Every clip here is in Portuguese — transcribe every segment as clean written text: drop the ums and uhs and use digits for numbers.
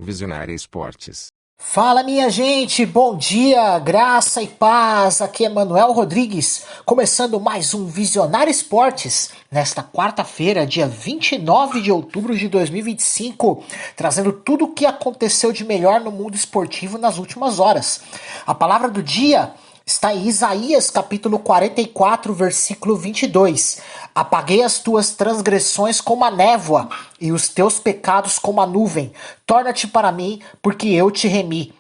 Visionária Esportes. Fala, minha gente, bom dia, graça e paz, aqui é Manuel Rodrigues, começando mais um Visionário Esportes, nesta quarta-feira, dia 29 de outubro de 2025, trazendo tudo o que aconteceu de melhor no mundo esportivo nas últimas horas. A palavra do dia está em Isaías, capítulo 44, versículo 22. Apaguei as tuas transgressões como a névoa e os teus pecados como a nuvem. Torna-te para mim, porque eu te remi.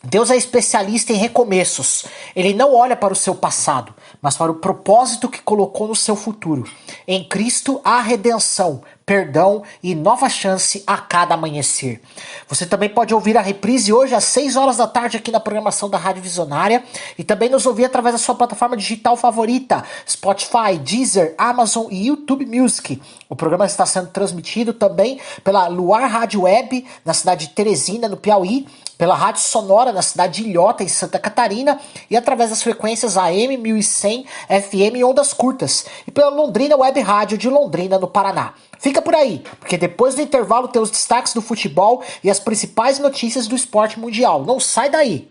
Deus é especialista em recomeços. Ele não olha para o seu passado, mas para o propósito que colocou no seu futuro. Em Cristo há redenção, perdão e nova chance a cada amanhecer. Você também pode ouvir a reprise hoje às 6 horas da tarde aqui na programação da Rádio Visionária e também nos ouvir através da sua plataforma digital favorita, Spotify, Deezer, Amazon e YouTube Music. O programa está sendo transmitido também pela Luar Rádio Web na cidade de Teresina, no Piauí, pela Rádio Sonora na cidade de Ilhota, em Santa Catarina, e através das frequências AM 1100, FM e ondas curtas, e pela Londrina Web Rádio de Londrina, no Paraná. Fica por aí, porque depois do intervalo tem os destaques do futebol e as principais notícias do esporte mundial. Não sai daí!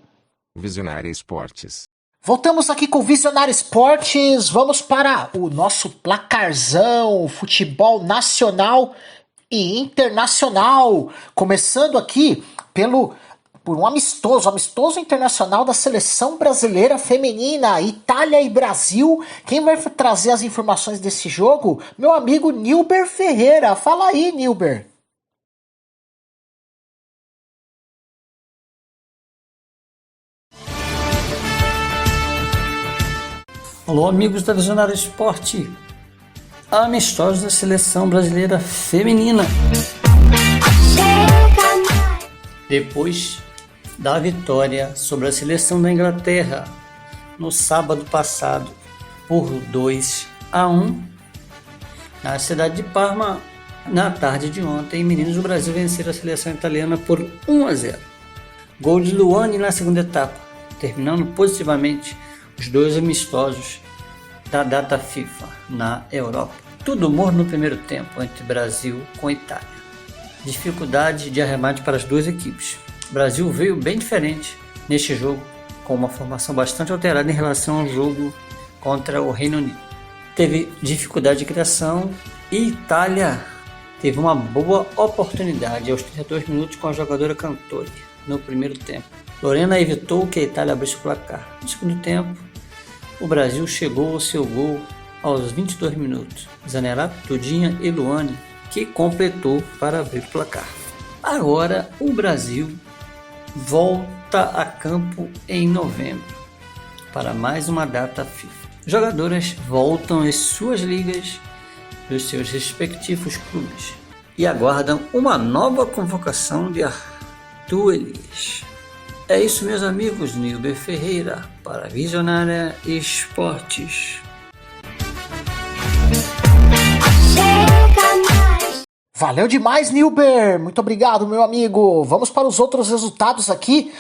Visionária Esportes. Voltamos aqui com o Visionário Esportes, vamos para o nosso placarzão, futebol nacional e internacional, começando aqui por um amistoso internacional da seleção brasileira feminina, Itália e Brasil. Quem vai trazer as informações desse jogo? Meu amigo Nilber Ferreira. Fala aí, Nilber. Alô, amigos da Visionária Esporte. Amistosos da seleção brasileira feminina. Depois da vitória sobre a seleção da Inglaterra no sábado passado por 2-1 na cidade de Parma, na tarde de ontem, meninos do Brasil venceram a seleção italiana por 1-0. Gol de Luane na segunda etapa, terminando positivamente os dois amistosos da data FIFA na Europa. Tudo morno no primeiro tempo entre Brasil com Itália. Dificuldade de arremate para as duas equipes. O Brasil veio bem diferente neste jogo, com uma formação bastante alterada em relação ao jogo contra o Reino Unido. Teve dificuldade de criação e Itália teve uma boa oportunidade aos 32 minutos com a jogadora Cantore no primeiro tempo. Lorena evitou que a Itália abrisse o placar. No segundo tempo, o Brasil chegou ao seu gol aos 22 minutos. Zanerato, Tudinha e Luane, que completou para abrir o placar. Agora o Brasil volta a campo em novembro para mais uma data FIFA. Jogadoras voltam às suas ligas dos seus respectivos clubes e aguardam uma nova convocação de Arthur Elias. É isso, meus amigos. Nilber Ferreira para Visionária Esportes. Valeu demais, Nilber! Muito obrigado, meu amigo! Vamos para os outros resultados aqui.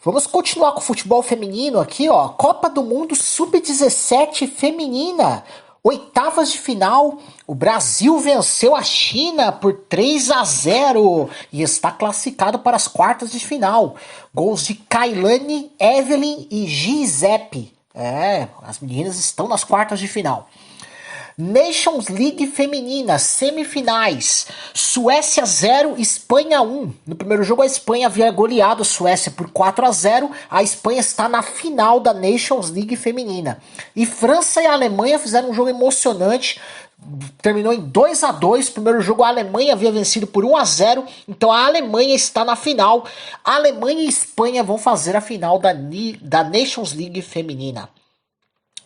Vamos continuar com o futebol feminino aqui, ó. Copa do Mundo Sub-17 feminina. Oitavas de final, o Brasil venceu a China por 3-0 e está classificado para as quartas de final. Gols de Kailane, Evelyn e Giuseppe. As meninas estão nas quartas de final. Nations League feminina, semifinais, Suécia 0, Espanha 1. No primeiro jogo a Espanha havia goleado a Suécia por 4-0, a Espanha está na final da Nations League feminina. E França e Alemanha fizeram um jogo emocionante, terminou em 2-2, primeiro jogo a Alemanha havia vencido por 1-0, então a Alemanha está na final. A Alemanha e a Espanha vão fazer a final da Nations League feminina.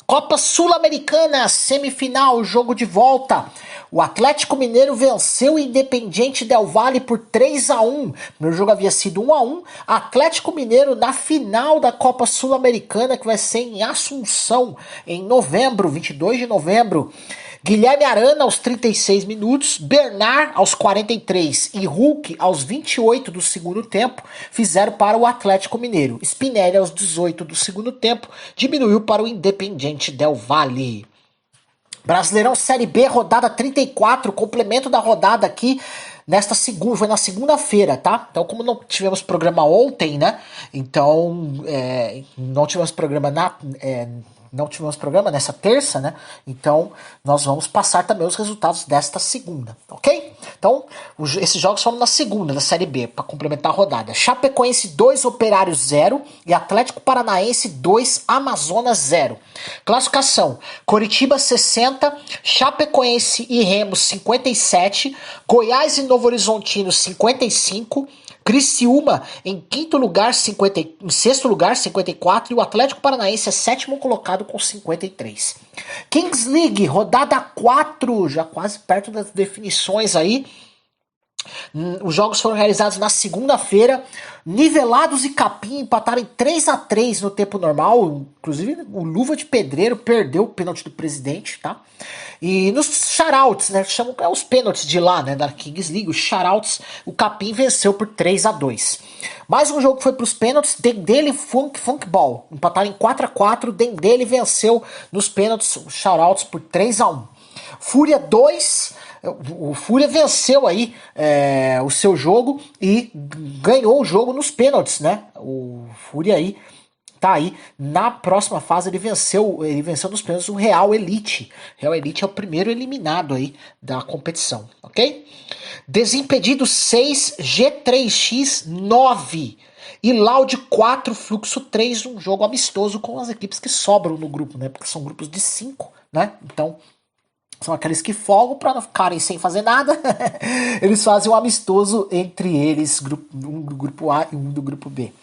Copa Sul-Americana, semifinal, jogo de volta. O Atlético Mineiro venceu o Independiente Del Valle por 3-1. O primeiro jogo havia sido 1-1. Atlético Mineiro na final da Copa Sul-Americana, que vai ser em Assunção, em novembro, 22 de novembro. Guilherme Arana aos 36 minutos, Bernard aos 43 e Hulk aos 28 do segundo tempo fizeram para o Atlético Mineiro. Spinelli aos 18 do segundo tempo diminuiu para o Independiente Del Valle. Brasileirão Série B, rodada 34, complemento da rodada aqui nesta segunda, foi na segunda-feira, tá? Então, como não tivemos programa ontem, né? Então, não tivemos programa não tivemos programa nessa terça, né? Então, nós vamos passar também os resultados desta segunda, ok? Então, esses jogos foram na segunda da Série B, para complementar a rodada. Chapecoense 2, Operário 0 e Atlético Paranaense 2, Amazonas 0. Classificação: Coritiba 60, Chapecoense e Remo 57, Goiás e Novo Horizontino 55, Criciúma em sexto lugar, 54, e o Atlético Paranaense é sétimo colocado com 53. Kings League, rodada 4, já quase perto das definições aí. Os jogos foram realizados na segunda-feira. Nivelados e Capim empataram em 3-3 no tempo normal. Inclusive, o Luva de Pedreiro perdeu o pênalti do presidente, tá? E nos shoutouts, né? Chamam os pênaltis de lá, né? Da Kings League, os shoutouts, o Capim venceu por 3-2. Mais um jogo que foi para os pênaltis. Dendele e Funkball empataram em 4-4. Dendele venceu nos pênaltis, os shoutouts, por 3-1. Fúria 2. O Fúria venceu aí o seu jogo e ganhou o jogo nos pênaltis, né? O Fúria aí tá aí. Na próxima fase ele venceu nos pênaltis o Real Elite. Real Elite é o primeiro eliminado aí da competição, ok? Desimpedido 6, G3X 9 e Laude 4, Fluxo 3, um jogo amistoso com as equipes que sobram no grupo, né? Porque são grupos de 5, né? Então, são aqueles que folgam para não ficarem sem fazer nada. Eles fazem um amistoso entre eles, um do grupo A e um do grupo B.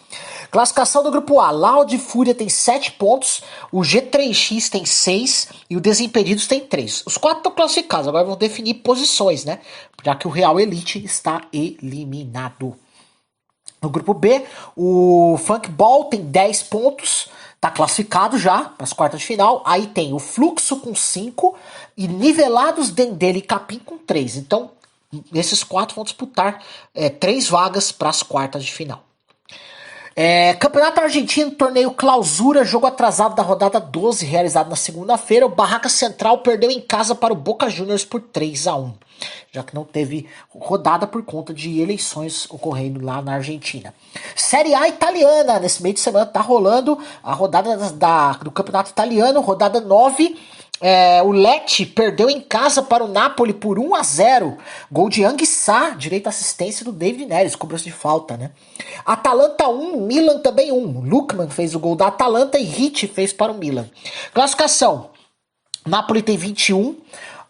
Classificação do grupo A: Laude e Fúria tem 7 pontos, o G3X tem 6 e o Desimpedidos tem 3. Os 4 estão classificados, agora vão definir posições, né? Já que o Real Elite está eliminado. No grupo B, o Funkball tem 10 pontos, tá classificado já para as quartas de final. Aí tem o Fluxo com 5 e Nivelados, Dendele e Capim com 3. Então, esses 4 vão disputar 3 vagas para as quartas de final. Campeonato Argentino, torneio Clausura, jogo atrasado da rodada 12, realizado na segunda-feira. O Barraca Central perdeu em casa para o Boca Juniors por 3-1, já que não teve rodada por conta de eleições ocorrendo lá na Argentina. Série A italiana, nesse meio de semana tá rolando a rodada do Campeonato Italiano, rodada 9. O Lecce perdeu em casa para o Napoli por 1-0. Gol de Anguissá, direito à assistência do David Neres, cobrança de falta, né? Atalanta 1, Milan também 1. Lukman fez o gol da Atalanta e Hit fez para o Milan. Classificação: Napoli tem 21,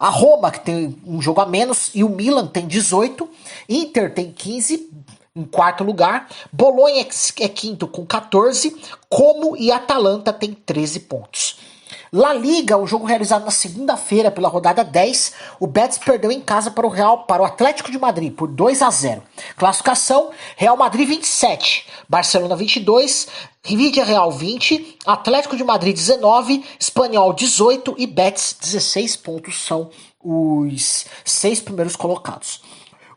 a Roma, que tem um jogo a menos, e o Milan tem 18, Inter tem 15, em quarto lugar, Bolonha é quinto com 14, Como e Atalanta tem 13 pontos. La Liga, o jogo realizado na segunda-feira pela rodada 10, o Betis perdeu em casa para o Atlético de Madrid por 2-0. Classificação: Real Madrid 27, Barcelona 22, Villarreal 20, Atlético de Madrid 19, Espanhol 18 e Betis 16 pontos, são os 6 primeiros colocados.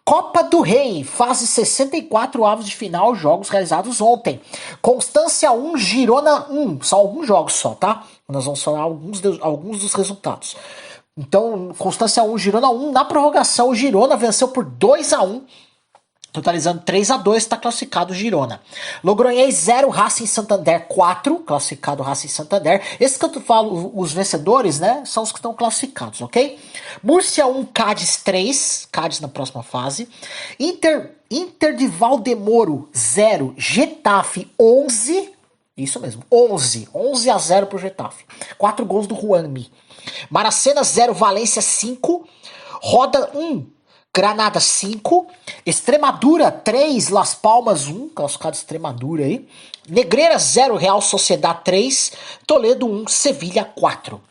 Copa do Rei, fase 64, avos de final, jogos realizados ontem. Constância 1, Girona 1, são alguns jogos só, tá? Nós vamos falar alguns dos resultados. Então, Constância 1, Girona 1, na prorrogação o Girona venceu por 2-1, totalizando 3-2, está classificado o Girona. Logronhês 0, Racing Santander 4, classificado Racing Santander. Esses que eu falo, os vencedores, né, são os que estão classificados, ok? Múrcia 1, Cádiz 3, Cádiz na próxima fase. Inter de Valdemoro 0, Getafe 11, isso mesmo, 11-0 pro Getafe. 4 gols do Juanmi. Maracena 0, Valência 5, Roda 1, Granada 5, Extremadura 3, Las Palmas 1, classificado Extremadura aí. Negreira 0, Real Sociedad 3, Toledo 1, Sevilha 4.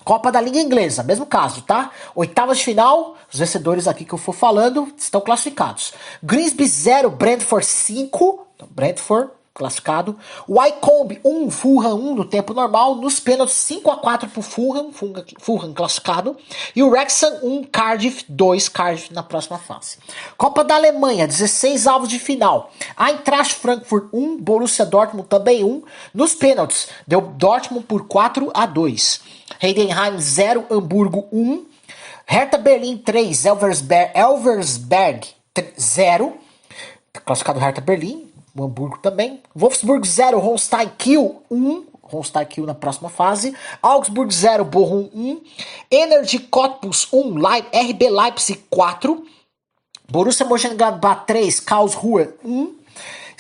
Copa da Liga Inglesa, mesmo caso, tá? Oitavas de final, os vencedores aqui que eu for falando estão classificados. Grimsby 0, Brentford 5, então Brentford classificado. Wycombe 1, Fulham 1 no tempo normal. Nos pênaltis 5-4 pro Fulham classificado. E o Wrexham 1, Cardiff 2, Cardiff na próxima fase. Copa da Alemanha, 16 avos de final. Eintracht Frankfurt 1, Borussia Dortmund também 1. Nos pênaltis, deu Dortmund por 4-2. Heidenheim 0, Hamburgo 1. Hertha Berlim 3, Elversberg 0. Classificado Hertha Berlim, o Hamburgo também. Wolfsburg 0, Holstein Kiel 1. Holstein Kiel na próxima fase. Augsburg 0, Bochum 1. Energy Cottbus 1, RB Leipzig 4. Borussia Mönchengladbach 3, Karlsruhe 1.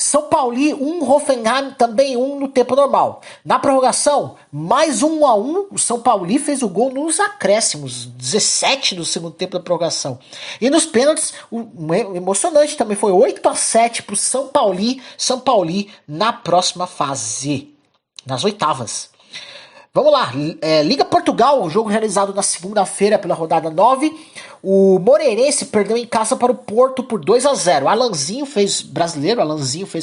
São Paulo 1, Hoffenheim também 1 no tempo normal. Na prorrogação, mais 1-1, o São Paulo fez o gol nos acréscimos, 17 do segundo tempo da prorrogação. E nos pênaltis, emocionante também, foi 8-7 para o São Paulo na próxima fase, nas oitavas. Vamos lá, Liga Portugal, o jogo realizado na segunda-feira pela rodada 9. O Moreirense perdeu em casa para o Porto por 2-0. Alanzinho fez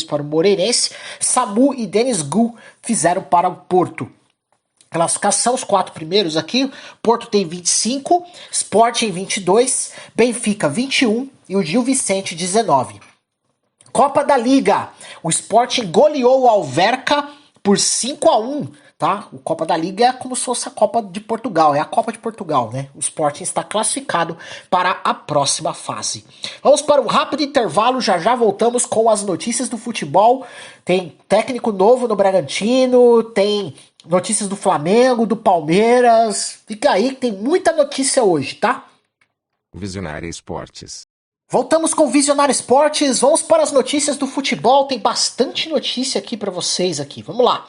para o Moreirense. Samu e Denis Gu fizeram para o Porto. Classificação, os 4 primeiros aqui. Porto tem 25, Sporting 22, Benfica 21 e o Gil Vicente 19. Copa da Liga, o Sporting goleou o Alverca por 5-1. Tá? O Copa da Liga é como se fosse a Copa de Portugal, é a Copa de Portugal, né? O Sporting está classificado para a próxima fase. Vamos para um rápido intervalo, já voltamos com as notícias do futebol. Tem técnico novo no Bragantino, tem notícias do Flamengo, do Palmeiras. Fica aí que tem muita notícia hoje, tá? Visionária Esportes. Voltamos com Visionário Esportes, vamos para as notícias do futebol, tem bastante notícia aqui para vocês aqui, vamos lá.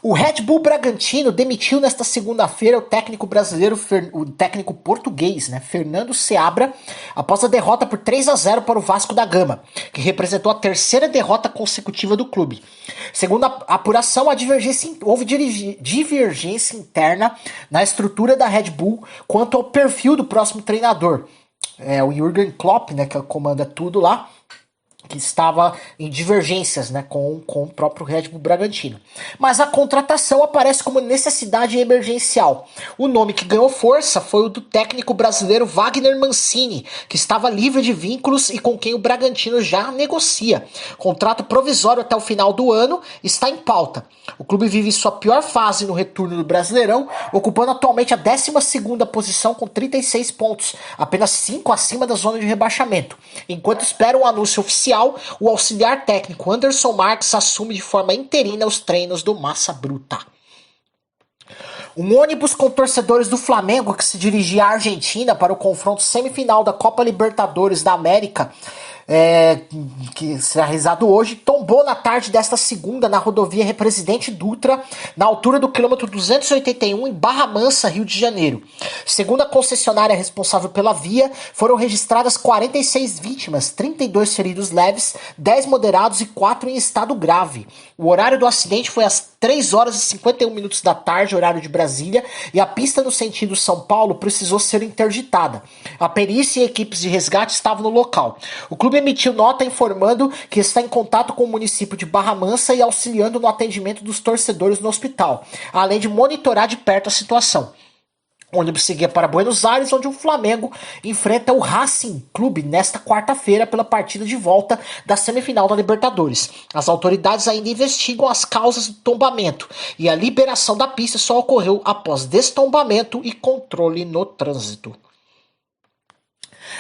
O Red Bull Bragantino demitiu nesta segunda-feira o técnico brasileiro, o técnico português, né, Fernando Seabra, após a derrota por 3-0 para o Vasco da Gama, que representou a terceira derrota consecutiva do clube. Segundo a apuração, houve divergência interna na estrutura da Red Bull quanto ao perfil do próximo treinador. O Jürgen Klopp, né, que comanda tudo lá, que estava em divergências, né, com o próprio Red Bull Bragantino. Mas a contratação aparece como necessidade emergencial. O nome que ganhou força foi o do técnico brasileiro Wagner Mancini, que estava livre de vínculos e com quem o Bragantino já negocia. Contrato provisório até o final do ano está em pauta. O clube vive sua pior fase no retorno do Brasileirão, ocupando atualmente a 12ª posição com 36 pontos, apenas 5 acima da zona de rebaixamento. Enquanto espera um anúncio oficial, o auxiliar técnico Anderson Marques assume de forma interina os treinos do Massa Bruta. Um ônibus com torcedores do Flamengo que se dirigia à Argentina para o confronto semifinal da Copa Libertadores da América, que será realizado hoje, tombou na tarde desta segunda na rodovia Presidente Dutra, na altura do quilômetro 281 em Barra Mansa, Rio de Janeiro. Segundo a concessionária responsável pela via, foram registradas 46 vítimas, 32 feridos leves, 10 moderados e 4 em estado grave. O horário do acidente foi às 3h51 da tarde, horário de Brasília, e a pista no sentido São Paulo precisou ser interditada. A perícia e equipes de resgate estavam no local. O clube emitiu nota informando que está em contato com o município de Barra Mansa e auxiliando no atendimento dos torcedores no hospital, além de monitorar de perto a situação. O ônibus seguia para Buenos Aires, onde o Flamengo enfrenta o Racing Clube nesta quarta-feira pela partida de volta da semifinal da Libertadores. As autoridades ainda investigam as causas do tombamento e a liberação da pista só ocorreu após destombamento e controle no trânsito.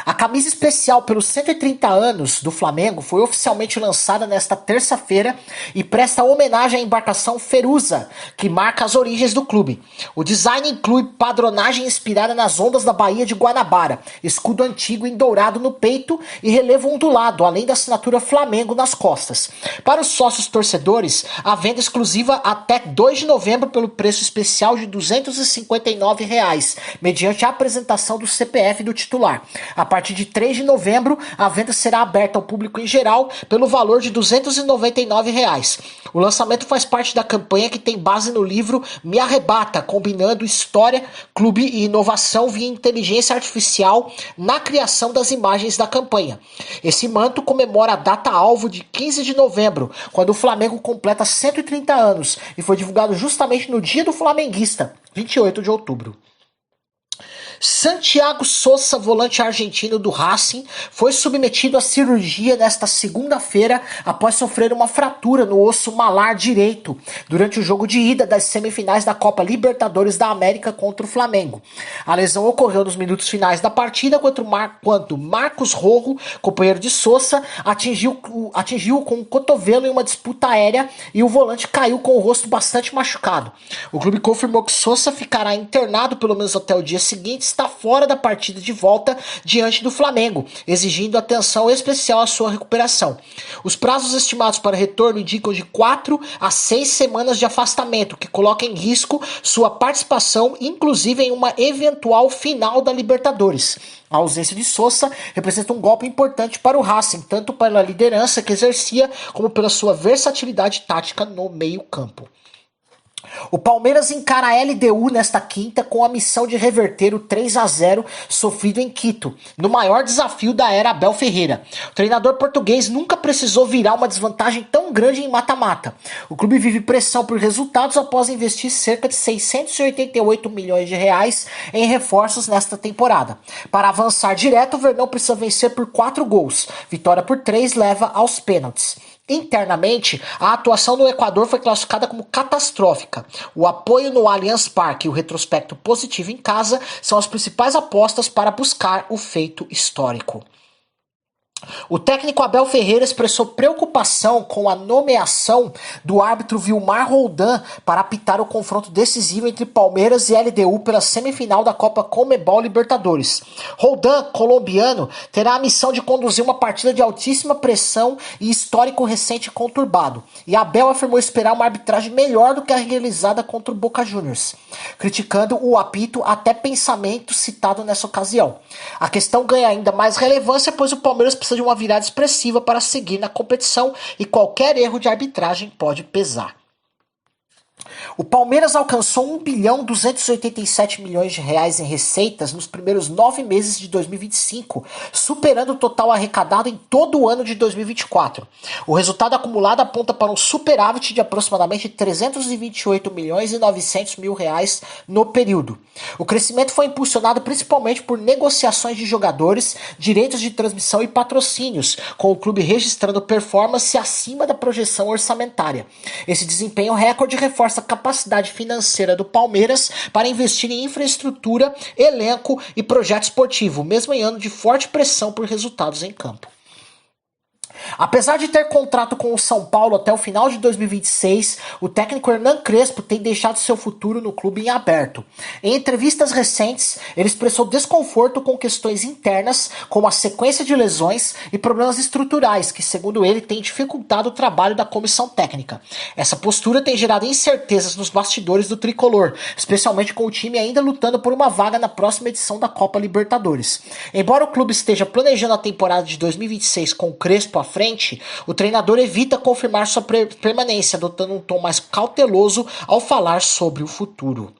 A camisa especial pelos 130 anos do Flamengo foi oficialmente lançada nesta terça-feira e presta homenagem à embarcação Ferusa, que marca as origens do clube. O design inclui padronagem inspirada nas ondas da Baía de Guanabara, escudo antigo em dourado no peito e relevo ondulado, além da assinatura Flamengo nas costas. Para os sócios torcedores, a venda exclusiva até 2 de novembro pelo preço especial de R$ 259, mediante a apresentação do CPF do titular. A partir de 3 de novembro, a venda será aberta ao público em geral pelo valor de R$ 299. O lançamento faz parte da campanha que tem base no livro Me Arrebata, combinando história, clube e inovação via inteligência artificial na criação das imagens da campanha. Esse manto comemora a data-alvo de 15 de novembro, quando o Flamengo completa 130 anos, e foi divulgado justamente no Dia do Flamenguista, 28 de outubro. Santiago Sosa, volante argentino do Racing, foi submetido à cirurgia nesta segunda-feira após sofrer uma fratura no osso malar direito durante o jogo de ida das semifinais da Copa Libertadores da América contra o Flamengo. A lesão ocorreu nos minutos finais da partida quando Marcos Rojo, companheiro de Sosa, atingiu com o cotovelo em uma disputa aérea e o volante caiu com o rosto bastante machucado. O clube confirmou que Sosa ficará internado pelo menos até o dia seguinte, está fora da partida de volta diante do Flamengo, exigindo atenção especial à sua recuperação. Os prazos estimados para retorno indicam de 4 a 6 semanas de afastamento, que coloca em risco sua participação, inclusive em uma eventual final da Libertadores. A ausência de Sosa representa um golpe importante para o Racing, tanto pela liderança que exercia, como pela sua versatilidade tática no meio-campo. O Palmeiras encara a LDU nesta quinta com a missão de reverter o 3-0 sofrido em Quito, no maior desafio da era Abel Ferreira. O treinador português nunca precisou virar uma desvantagem tão grande em mata-mata. O clube vive pressão por resultados após investir cerca de 688 milhões de reais em reforços nesta temporada. Para avançar direto, o Verdão precisa vencer por 4 gols. Vitória por 3 leva aos pênaltis. Internamente, a atuação no Equador foi classificada como catastrófica. O apoio no Allianz Parque e o retrospecto positivo em casa são as principais apostas para buscar o feito histórico. O técnico Abel Ferreira expressou preocupação com a nomeação do árbitro Vilmar Roldan para apitar o confronto decisivo entre Palmeiras e LDU pela semifinal da Copa Conmebol Libertadores. Roldan, colombiano, terá a missão de conduzir uma partida de altíssima pressão e histórico recente conturbado. E Abel afirmou esperar uma arbitragem melhor do que a realizada contra o Boca Juniors, criticando o apito até pensamento citado nessa ocasião. A questão ganha ainda mais relevância, pois o Palmeiras precisa de uma virada expressiva para seguir na competição e qualquer erro de arbitragem pode pesar. O Palmeiras alcançou 1,287 bilhões de reais em receitas nos primeiros 9 meses de 2025, superando o total arrecadado em todo o ano de 2024. O resultado acumulado aponta para um superávit de aproximadamente 328 milhões e 900 mil reais no período. O crescimento foi impulsionado principalmente por negociações de jogadores, direitos de transmissão e patrocínios, com o clube registrando performance acima da projeção orçamentária. Esse desempenho recorde reforça a capacidade financeira do Palmeiras para investir em infraestrutura, elenco e projeto esportivo, mesmo em ano de forte pressão por resultados em campo. Apesar de ter contrato com o São Paulo até o final de 2026, o técnico Hernan Crespo tem deixado seu futuro no clube em aberto. Em entrevistas recentes, ele expressou desconforto com questões internas, como a sequência de lesões e problemas estruturais, que, segundo ele, têm dificultado o trabalho da comissão técnica. Essa postura tem gerado incertezas nos bastidores do tricolor, especialmente com o time ainda lutando por uma vaga na próxima edição da Copa Libertadores. Embora o clube esteja planejando a temporada de 2026 com o Crespo à frente, o treinador evita confirmar sua permanência, adotando um tom mais cauteloso ao falar sobre o futuro.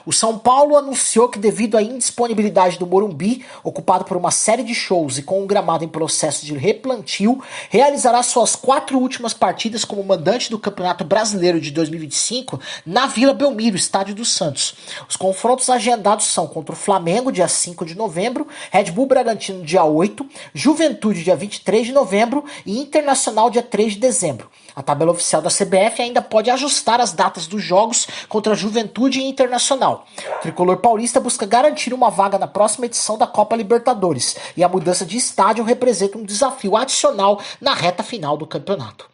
O São Paulo anunciou que, devido à indisponibilidade do Morumbi, ocupado por uma série de shows e com um gramado em processo de replantio, realizará suas 4 últimas partidas como mandante do Campeonato Brasileiro de 2025 na Vila Belmiro, estádio do Santos. Os confrontos agendados são contra o Flamengo, dia 5 de novembro, Red Bull Bragantino, dia 8, Juventude, dia 23 de novembro e Internacional, dia 3 de dezembro. A tabela oficial da CBF ainda pode ajustar as datas dos jogos contra Juventude e Internacional. O tricolor paulista busca garantir uma vaga na próxima edição da Copa Libertadores e a mudança de estádio representa um desafio adicional na reta final do campeonato.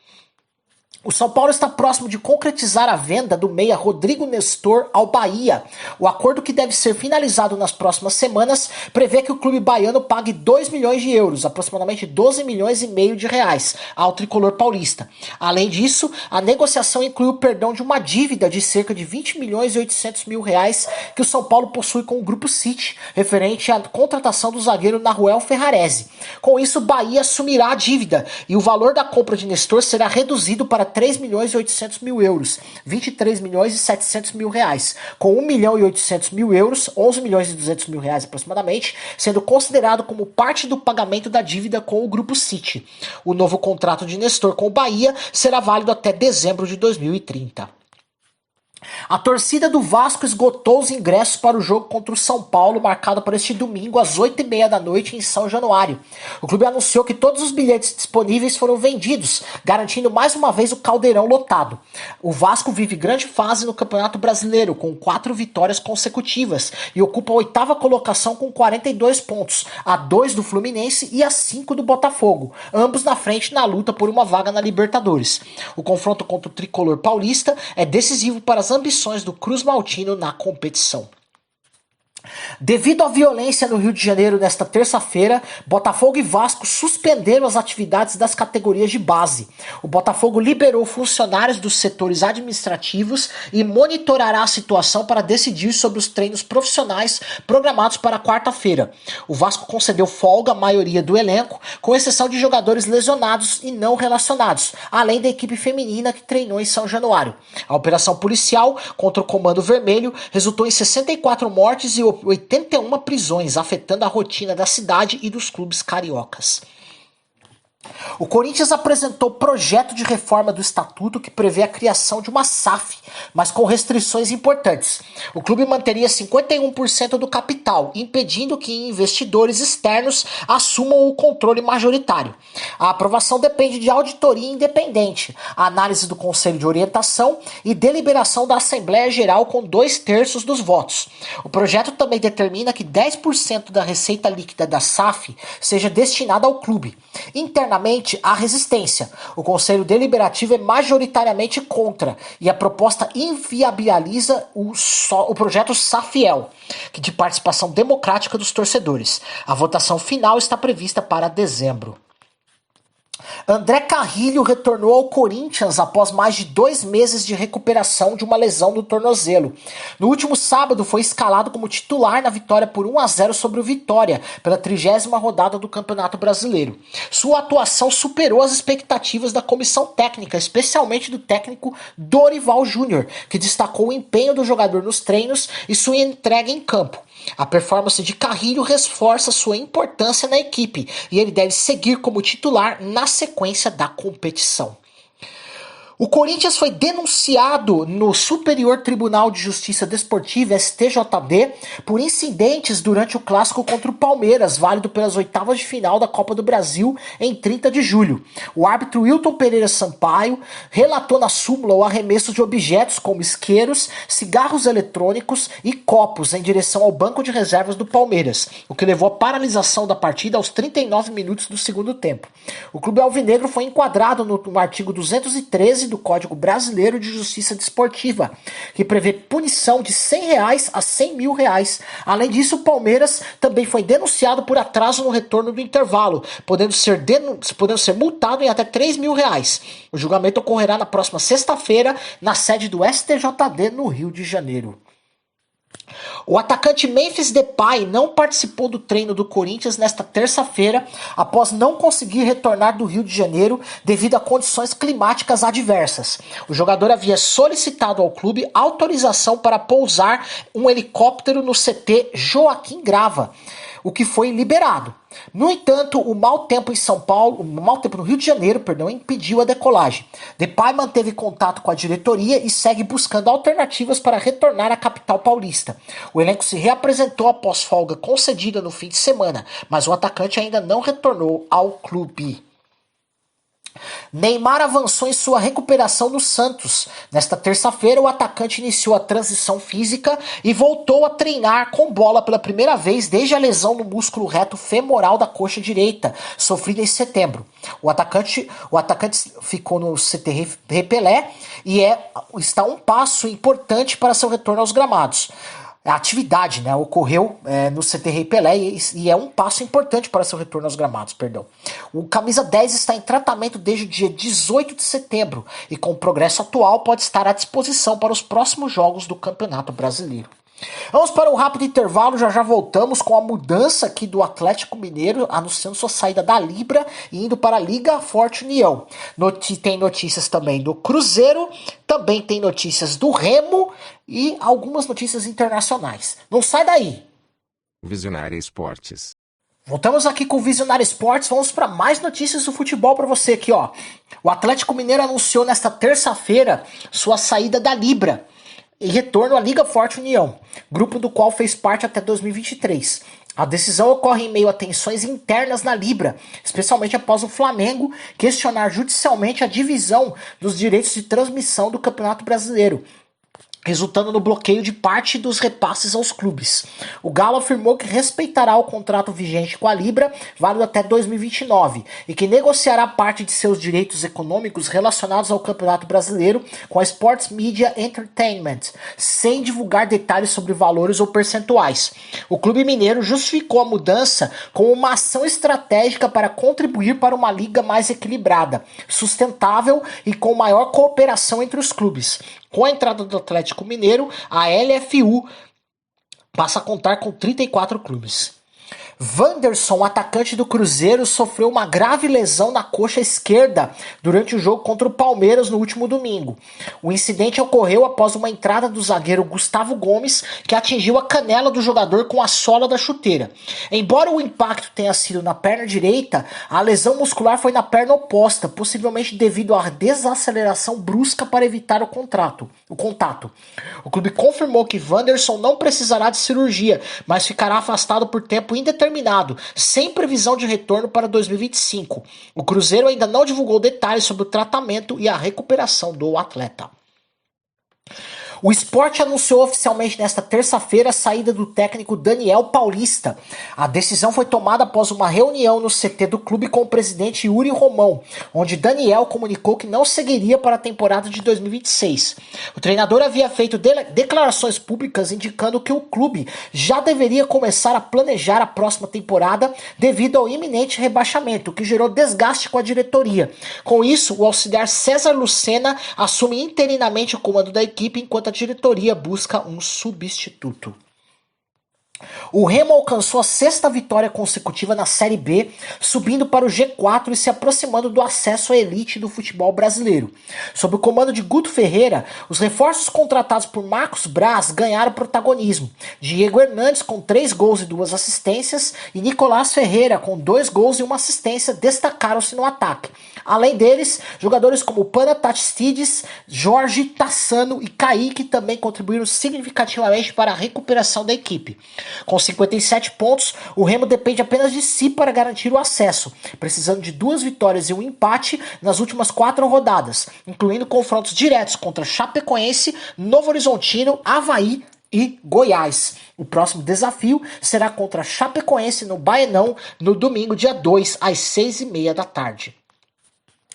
O São Paulo está próximo de concretizar a venda do meia Rodrigo Nestor ao Bahia. O acordo, que deve ser finalizado nas próximas semanas, prevê que o clube baiano pague 2 milhões de euros, aproximadamente 12 milhões e meio de reais, ao tricolor paulista. Além disso, a negociação inclui o perdão de uma dívida de cerca de 20 milhões e 800 mil reais que o São Paulo possui com o Grupo City, referente à contratação do zagueiro Nahuel Ferrarese. Com isso, o Bahia assumirá a dívida e o valor da compra de Nestor será reduzido para 3 milhões e 800 mil euros, 23 milhões e 700 mil reais, com 1 milhão e 800 mil euros, 11 milhões e 200 mil reais aproximadamente, sendo considerado como parte do pagamento da dívida com o Grupo City. O novo contrato de Nestor com o Bahia será válido até dezembro de 2030. A torcida do Vasco esgotou os ingressos para o jogo contra o São Paulo, marcado para este domingo às 8h30 da noite em São Januário. O clube anunciou que todos os bilhetes disponíveis foram vendidos, garantindo mais uma vez o caldeirão lotado. O Vasco vive grande fase no Campeonato Brasileiro, com 4 vitórias consecutivas, e ocupa a 8ª colocação com 42 pontos, a 2 do Fluminense e a 5 do Botafogo, ambos na frente na luta por uma vaga na Libertadores. O confronto contra o tricolor paulista é decisivo para as ambições do Cruz Maltino na competição. Devido à violência no Rio de Janeiro nesta terça-feira, Botafogo e Vasco suspenderam as atividades das categorias de base. O Botafogo liberou funcionários dos setores administrativos e monitorará a situação para decidir sobre os treinos profissionais programados para quarta-feira. O Vasco concedeu folga à maioria do elenco, com exceção de jogadores lesionados e não relacionados, além da equipe feminina que treinou em São Januário. A operação policial contra o Comando Vermelho resultou em 64 mortes e 81 prisões, afetando a rotina da cidade e dos clubes cariocas. O Corinthians apresentou projeto de reforma do estatuto que prevê a criação de uma SAF, mas com restrições importantes. O clube manteria 51% do capital, impedindo que investidores externos assumam o controle majoritário. A aprovação depende de auditoria independente, análise do Conselho de Orientação e deliberação da Assembleia Geral com 2/3 dos votos. O projeto também determina que 10% da receita líquida da SAF seja destinada ao clube. Internamente, há resistência. O Conselho Deliberativo é majoritariamente contra e a proposta inviabiliza o projeto SAFiel, que de participação democrática dos torcedores. A votação final está prevista para dezembro. André Carrilho retornou ao Corinthians após mais de 2 meses de recuperação de uma lesão no tornozelo. No último sábado foi escalado como titular na vitória por 1-0 sobre o Vitória, pela 30ª rodada do Campeonato Brasileiro. Sua atuação superou as expectativas da comissão técnica, especialmente do técnico Dorival Júnior, que destacou o empenho do jogador nos treinos e sua entrega em campo. A performance de Carrilho reforça sua importância na equipe e ele deve seguir como titular na sequência da competição. O Corinthians foi denunciado no Superior Tribunal de Justiça Desportiva, STJD, por incidentes durante o clássico contra o Palmeiras, válido pelas 8ª de final da Copa do Brasil em 30 de julho. O árbitro Wilton Pereira Sampaio relatou na súmula o arremesso de objetos como isqueiros, cigarros eletrônicos e copos em direção ao banco de reservas do Palmeiras, o que levou à paralisação da partida aos 39 minutos do segundo tempo. O clube alvinegro foi enquadrado no artigo 213 do Código Brasileiro de Justiça Desportiva, que prevê punição de R$100 a R$100.000. Além disso, o Palmeiras também foi denunciado por atraso no retorno do intervalo, podendo ser multado em até R$3.000. O julgamento ocorrerá na próxima sexta-feira, na sede do STJD no Rio de Janeiro. O atacante Memphis Depay não participou do treino do Corinthians nesta terça-feira após não conseguir retornar do Rio de Janeiro devido a condições climáticas adversas. O jogador havia solicitado ao clube autorização para pousar um helicóptero no CT Joaquim Grava, o que foi liberado. No entanto, o mau tempo no Rio de Janeiro, impediu a decolagem. Depay manteve contato com a diretoria e segue buscando alternativas para retornar à capital paulista. O elenco se reapresentou após folga concedida no fim de semana, mas o atacante ainda não retornou ao clube. Neymar avançou em sua recuperação no Santos. Nesta terça-feira, o atacante iniciou a transição física e voltou a treinar com bola pela primeira vez desde a lesão no músculo reto femoral da coxa direita, sofrida em setembro. O atacante ficou no CT Pelé e está um passo importante para seu retorno aos gramados. A atividade, ocorreu no CT Rei Pelé e é um passo importante para seu retorno aos gramados, O camisa 10 está em tratamento desde o dia 18 de setembro e com o progresso atual pode estar à disposição para os próximos jogos do Campeonato Brasileiro. Vamos para um rápido intervalo, já voltamos com a mudança aqui do Atlético Mineiro, anunciando sua saída da Libra e indo para a Liga Forte União. Tem notícias também do Cruzeiro, também tem notícias do Remo e algumas notícias internacionais. Não sai daí! Visionária Esportes. Voltamos aqui com o Visionário Esportes, vamos para mais notícias do futebol para você aqui, ó. O Atlético Mineiro anunciou nesta terça-feira sua saída da Libra. e retorno à Liga Forte União, grupo do qual fez parte até 2023. A decisão ocorre em meio a tensões internas na Libra, especialmente após o Flamengo questionar judicialmente a divisão dos direitos de transmissão do Campeonato Brasileiro, resultando no bloqueio de parte dos repasses aos clubes. O Galo afirmou que respeitará o contrato vigente com a Libra, válido até 2029, e que negociará parte de seus direitos econômicos relacionados ao Campeonato Brasileiro com a Sports Media Entertainment, sem divulgar detalhes sobre valores ou percentuais. O clube mineiro justificou a mudança como uma ação estratégica para contribuir para uma liga mais equilibrada, sustentável e com maior cooperação entre os clubes. Com a entrada do Atlético Mineiro, a LFU passa a contar com 34 clubes. Wanderson, atacante do Cruzeiro, sofreu uma grave lesão na coxa esquerda durante o jogo contra o Palmeiras no último domingo. O incidente ocorreu após uma entrada do zagueiro Gustavo Gomes, que atingiu a canela do jogador com a sola da chuteira. Embora o impacto tenha sido na perna direita, a lesão muscular foi na perna oposta, possivelmente devido à desaceleração brusca para evitar o contato. O clube confirmou que Wanderson não precisará de cirurgia, mas ficará afastado por tempo indeterminado, sem previsão de retorno para 2025. O Cruzeiro ainda não divulgou detalhes sobre o tratamento e a recuperação do atleta. O Sport anunciou oficialmente nesta terça-feira a saída do técnico Daniel Paulista. A decisão foi tomada após uma reunião no CT do clube com o presidente Yuri Romão, onde Daniel comunicou que não seguiria para a temporada de 2026. O treinador havia feito declarações públicas indicando que o clube já deveria começar a planejar a próxima temporada devido ao iminente rebaixamento, que gerou desgaste com a diretoria. Com isso, o auxiliar César Lucena assume interinamente o comando da equipe enquanto a diretoria busca um substituto. O Remo alcançou a 6ª vitória consecutiva na Série B, subindo para o G4 e se aproximando do acesso à elite do futebol brasileiro. Sob o comando de Guto Ferreira, os reforços contratados por Marcos Braz ganharam protagonismo. Diego Hernandes com 3 gols e 2 assistências e Nicolás Ferreira com 2 gols e 1 assistência destacaram-se no ataque. Além deles, jogadores como Pana Tatistides, Jorge Tassano e Kaique também contribuíram significativamente para a recuperação da equipe. Com 57 pontos, o Remo depende apenas de si para garantir o acesso, precisando de 2 vitórias e 1 empate nas últimas 4 rodadas, incluindo confrontos diretos contra Chapecoense, Novo Horizontino, Avaí e Goiás. O próximo desafio será contra Chapecoense no Baenão no domingo, dia 2, às 6h30 da tarde.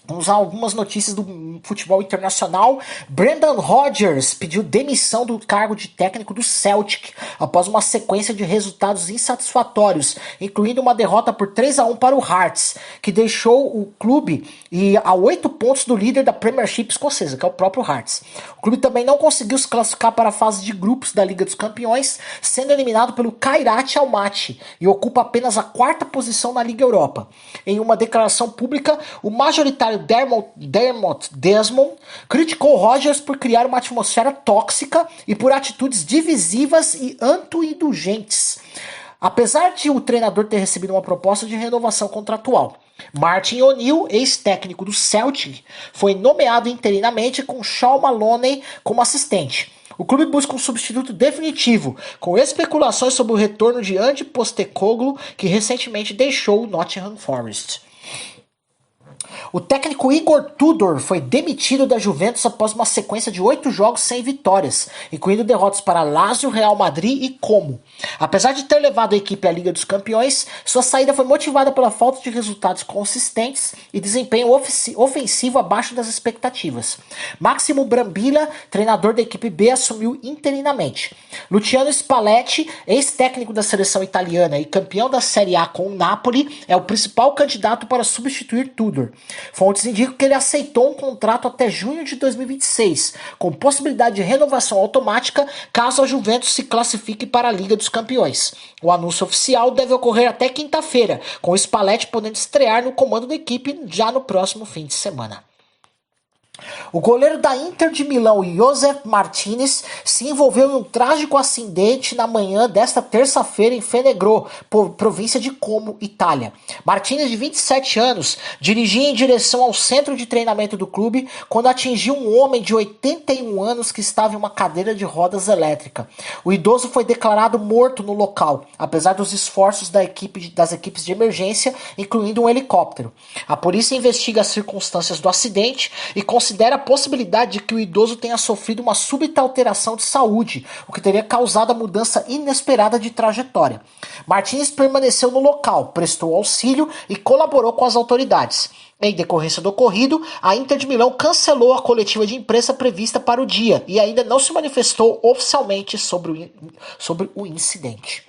Vamos a algumas notícias do futebol internacional. Brendan Rodgers pediu demissão do cargo de técnico do Celtic após uma sequência de resultados insatisfatórios, incluindo uma derrota por 3-1 para o Hearts, que deixou o clube a 8 pontos do líder da Premiership escocesa, que é o próprio Hearts. O clube também não conseguiu se classificar para a fase de grupos da Liga dos Campeões, sendo eliminado pelo Kairat Almaty e ocupa apenas a 4ª posição na Liga Europa. Em uma declaração pública, o majoritário Dermot Desmond criticou Rodgers por criar uma atmosfera tóxica e por atitudes divisivas e autoindulgentes, apesar de o treinador ter recebido uma proposta de renovação contratual. Martin O'Neill, ex-técnico do Celtic, foi nomeado interinamente com Sean Maloney como assistente. O clube busca um substituto definitivo, com especulações sobre o retorno de Andy Postecoglou, que recentemente deixou o Nottingham Forest. O técnico Igor Tudor foi demitido da Juventus após uma sequência de 8 jogos sem vitórias, incluindo derrotas para Lazio, Real Madrid e Como. Apesar de ter levado a equipe à Liga dos Campeões, sua saída foi motivada pela falta de resultados consistentes e desempenho ofensivo abaixo das expectativas. Máximo Brambilla, treinador da equipe B, assumiu interinamente. Luciano Spalletti, ex-técnico da seleção italiana e campeão da Série A com o Napoli, é o principal candidato para substituir Tudor. Fontes indicam que ele aceitou um contrato até junho de 2026, com possibilidade de renovação automática caso a Juventus se classifique para a Liga dos Campeões. O anúncio oficial deve ocorrer até quinta-feira, com o Spalletti podendo estrear no comando da equipe já no próximo fim de semana. O goleiro da Inter de Milão, Josef Martinez, se envolveu em um trágico acidente na manhã desta terça-feira em Fenegrò, província de Como, Itália. Martinez, de 27 anos, dirigia em direção ao centro de treinamento do clube quando atingiu um homem de 81 anos que estava em uma cadeira de rodas elétrica. O idoso foi declarado morto no local, apesar dos esforços das equipes de emergência, incluindo um helicóptero. A polícia investiga as circunstâncias do acidente e considera a possibilidade de que o idoso tenha sofrido uma súbita alteração de saúde, o que teria causado a mudança inesperada de trajetória. Martins permaneceu no local, prestou auxílio e colaborou com as autoridades. Em decorrência do ocorrido, a Inter de Milão cancelou a coletiva de imprensa prevista para o dia e ainda não se manifestou oficialmente sobre o incidente.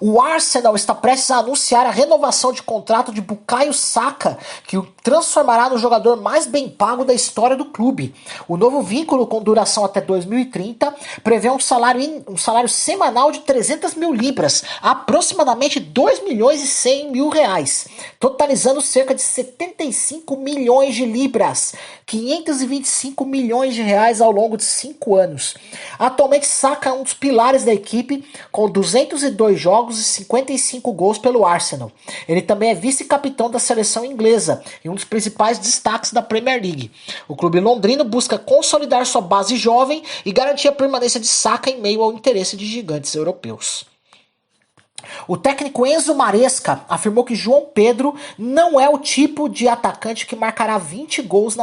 O Arsenal está prestes a anunciar a renovação de contrato de Bukayo Saka, que o transformará no jogador mais bem pago da história do clube. O novo vínculo, com duração até 2030, prevê um salário semanal de 300 mil libras, aproximadamente 2 milhões e 100 mil reais, totalizando cerca de 75 milhões de libras, 525 milhões de reais ao longo de 5 anos. Atualmente, Saka é um dos pilares da equipe, com 202 jogos e 55 gols pelo Arsenal. Ele também é vice-capitão da seleção inglesa e um dos principais destaques da Premier League. O clube londrino busca consolidar sua base jovem e garantir a permanência de Saka em meio ao interesse de gigantes europeus. O técnico Enzo Maresca afirmou que João Pedro não é o tipo de atacante que marcará 20 gols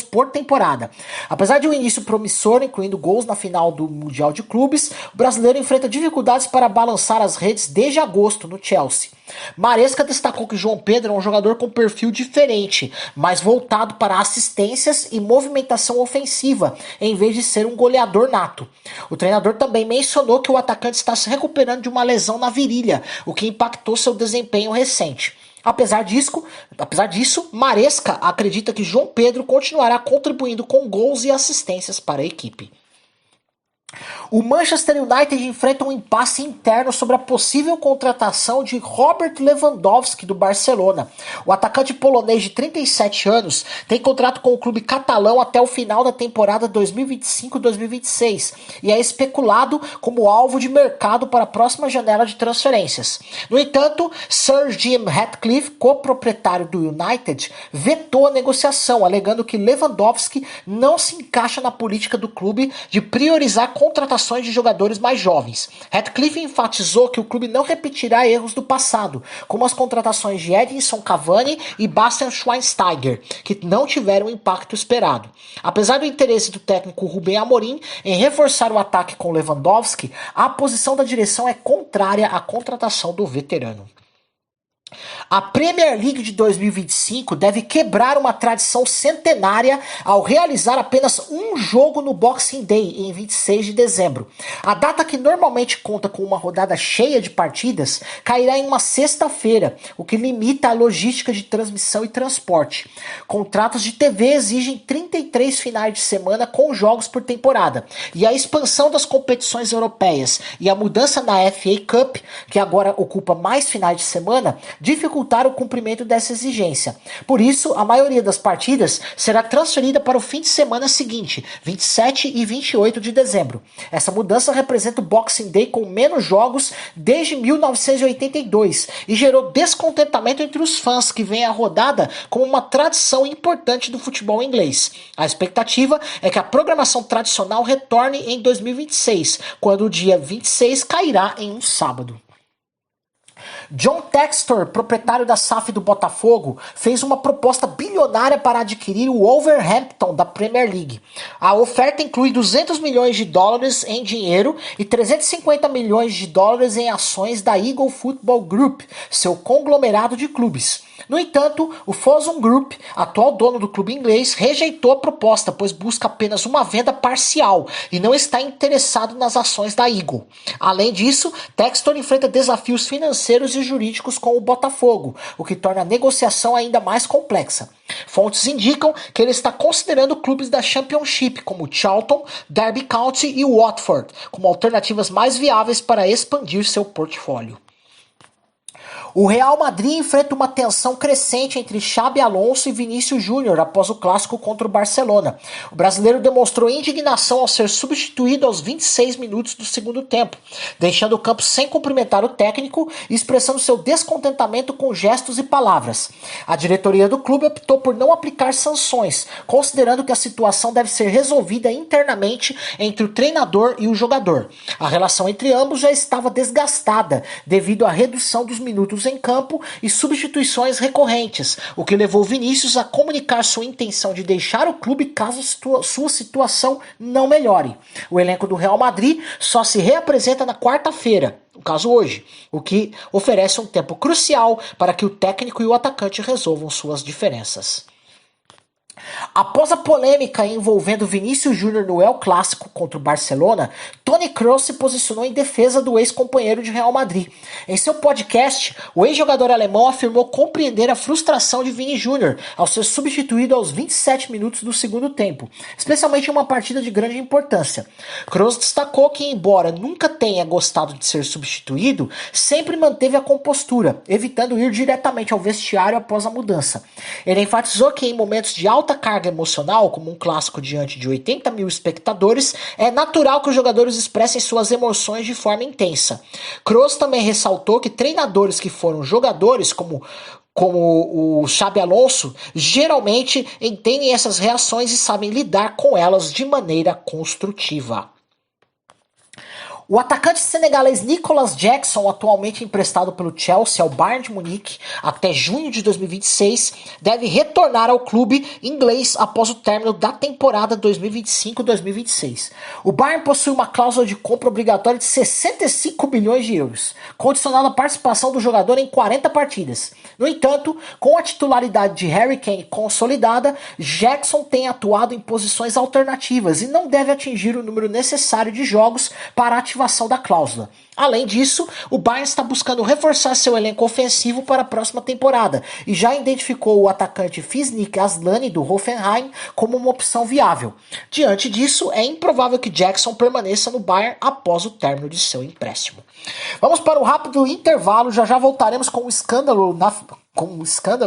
por temporada. Apesar de um início promissor, incluindo gols na final do Mundial de Clubes, o brasileiro enfrenta dificuldades para balançar as redes desde agosto no Chelsea. Maresca destacou que João Pedro é um jogador com perfil diferente, mais voltado para assistências e movimentação ofensiva, em vez de ser um goleador nato. O treinador também mencionou que o atacante está se recuperando de uma lesão na virilha, o que impactou seu desempenho recente. Apesar disso, Maresca acredita que João Pedro continuará contribuindo com gols e assistências para a equipe. O Manchester United enfrenta um impasse interno sobre a possível contratação de Robert Lewandowski do Barcelona. O atacante polonês de 37 anos tem contrato com o clube catalão até o final da temporada 2025-2026 e é especulado como alvo de mercado para a próxima janela de transferências. No entanto, Sir Jim Ratcliffe, coproprietário do United, vetou a negociação, alegando que Lewandowski não se encaixa na política do clube de priorizar contratações de jogadores mais jovens. Ratcliffe enfatizou que o clube não repetirá erros do passado, como as contratações de Edinson Cavani e Bastian Schweinsteiger, que não tiveram o impacto esperado. Apesar do interesse do técnico Rubem Amorim em reforçar o ataque com Lewandowski, a posição da direção é contrária à contratação do veterano. A Premier League de 2025 deve quebrar uma tradição centenária ao realizar apenas um jogo no Boxing Day, em 26 de dezembro. A data, que normalmente conta com uma rodada cheia de partidas, cairá em uma sexta-feira, o que limita a logística de transmissão e transporte. Contratos de TV exigem 33 finais de semana com jogos por temporada, e a expansão das competições europeias e a mudança na FA Cup, que agora ocupa mais finais de semana, dificultar o cumprimento dessa exigência. Por isso, a maioria das partidas será transferida para o fim de semana seguinte, 27 e 28 de dezembro. Essa mudança representa o Boxing Day com menos jogos desde 1982 e gerou descontentamento entre os fãs, que veem a rodada como uma tradição importante do futebol inglês. A expectativa é que a programação tradicional retorne em 2026, quando o dia 26 cairá em um sábado. John Textor, proprietário da SAF do Botafogo, fez uma proposta bilionária para adquirir o Wolverhampton da Premier League. A oferta inclui 200 milhões de dólares em dinheiro e 350 milhões de dólares em ações da Eagle Football Group, seu conglomerado de clubes. No entanto, o Fosun Group, atual dono do clube inglês, rejeitou a proposta, pois busca apenas uma venda parcial e não está interessado nas ações da Eagle. Além disso, Textor enfrenta desafios financeiros e jurídicos com o Botafogo, o que torna a negociação ainda mais complexa. Fontes indicam que ele está considerando clubes da Championship, como Charlton, Derby County e Watford, como alternativas mais viáveis para expandir seu portfólio. O Real Madrid enfrenta uma tensão crescente entre Xabi Alonso e Vinícius Júnior após o clássico contra o Barcelona. O brasileiro demonstrou indignação ao ser substituído aos 26 minutos do segundo tempo, deixando o campo sem cumprimentar o técnico e expressando seu descontentamento com gestos e palavras. A diretoria do clube optou por não aplicar sanções, considerando que a situação deve ser resolvida internamente entre o treinador e o jogador. A relação entre ambos já estava desgastada devido à redução dos minutos em campo e substituições recorrentes, o que levou Vinícius a comunicar sua intenção de deixar o clube caso sua situação não melhore. O elenco do Real Madrid só se reapresenta na quarta-feira, no caso hoje, o que oferece um tempo crucial para que o técnico e o atacante resolvam suas diferenças. Após a polêmica envolvendo Vinícius Júnior no El Clássico contra o Barcelona, Toni Kroos se posicionou em defesa do ex-companheiro de Real Madrid. Em seu podcast, o ex-jogador alemão afirmou compreender a frustração de Vini Júnior ao ser substituído aos 27 minutos do segundo tempo, especialmente em uma partida de grande importância. Kroos destacou que, embora nunca tenha gostado de ser substituído, sempre manteve a compostura, evitando ir diretamente ao vestiário após a mudança. Ele enfatizou que em momentos de alta carga emocional, como um clássico diante de 80 mil espectadores, é natural que os jogadores expressem suas emoções de forma intensa. Kroos também ressaltou que treinadores que foram jogadores, como o Xabi Alonso, geralmente entendem essas reações e sabem lidar com elas de maneira construtiva. O atacante senegalês Nicolas Jackson, atualmente emprestado pelo Chelsea ao Bayern de Munique até junho de 2026, deve retornar ao clube inglês após o término da temporada 2025-2026. O Bayern possui uma cláusula de compra obrigatória de 65 milhões de euros, condicionada à participação do jogador em 40 partidas. No entanto, com a titularidade de Harry Kane consolidada, Jackson tem atuado em posições alternativas e não deve atingir o número necessário de jogos para ativar da cláusula. Além disso, o Bayern está buscando reforçar seu elenco ofensivo para a próxima temporada e já identificou o atacante Fisnik Aslani do Hoffenheim como uma opção viável. Diante disso, é improvável que Jackson permaneça no Bayern após o término de seu empréstimo. Vamos para um rápido intervalo, já voltaremos com um escândalo,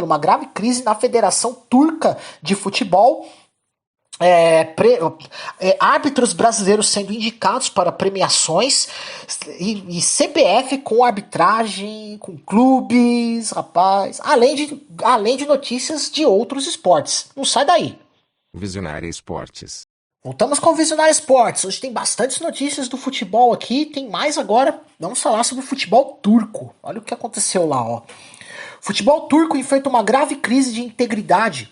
uma grave crise na Federação Turca de Futebol. Árbitros brasileiros sendo indicados para premiações e CBF com arbitragem, com clubes, rapaz, além de notícias de outros esportes. Não sai daí. Visionária Esportes. Voltamos com o Visionária Esportes. Hoje tem bastantes notícias do futebol aqui, tem mais agora. Vamos falar sobre o futebol turco. Olha o que aconteceu lá, ó. O futebol turco enfrenta uma grave crise de integridade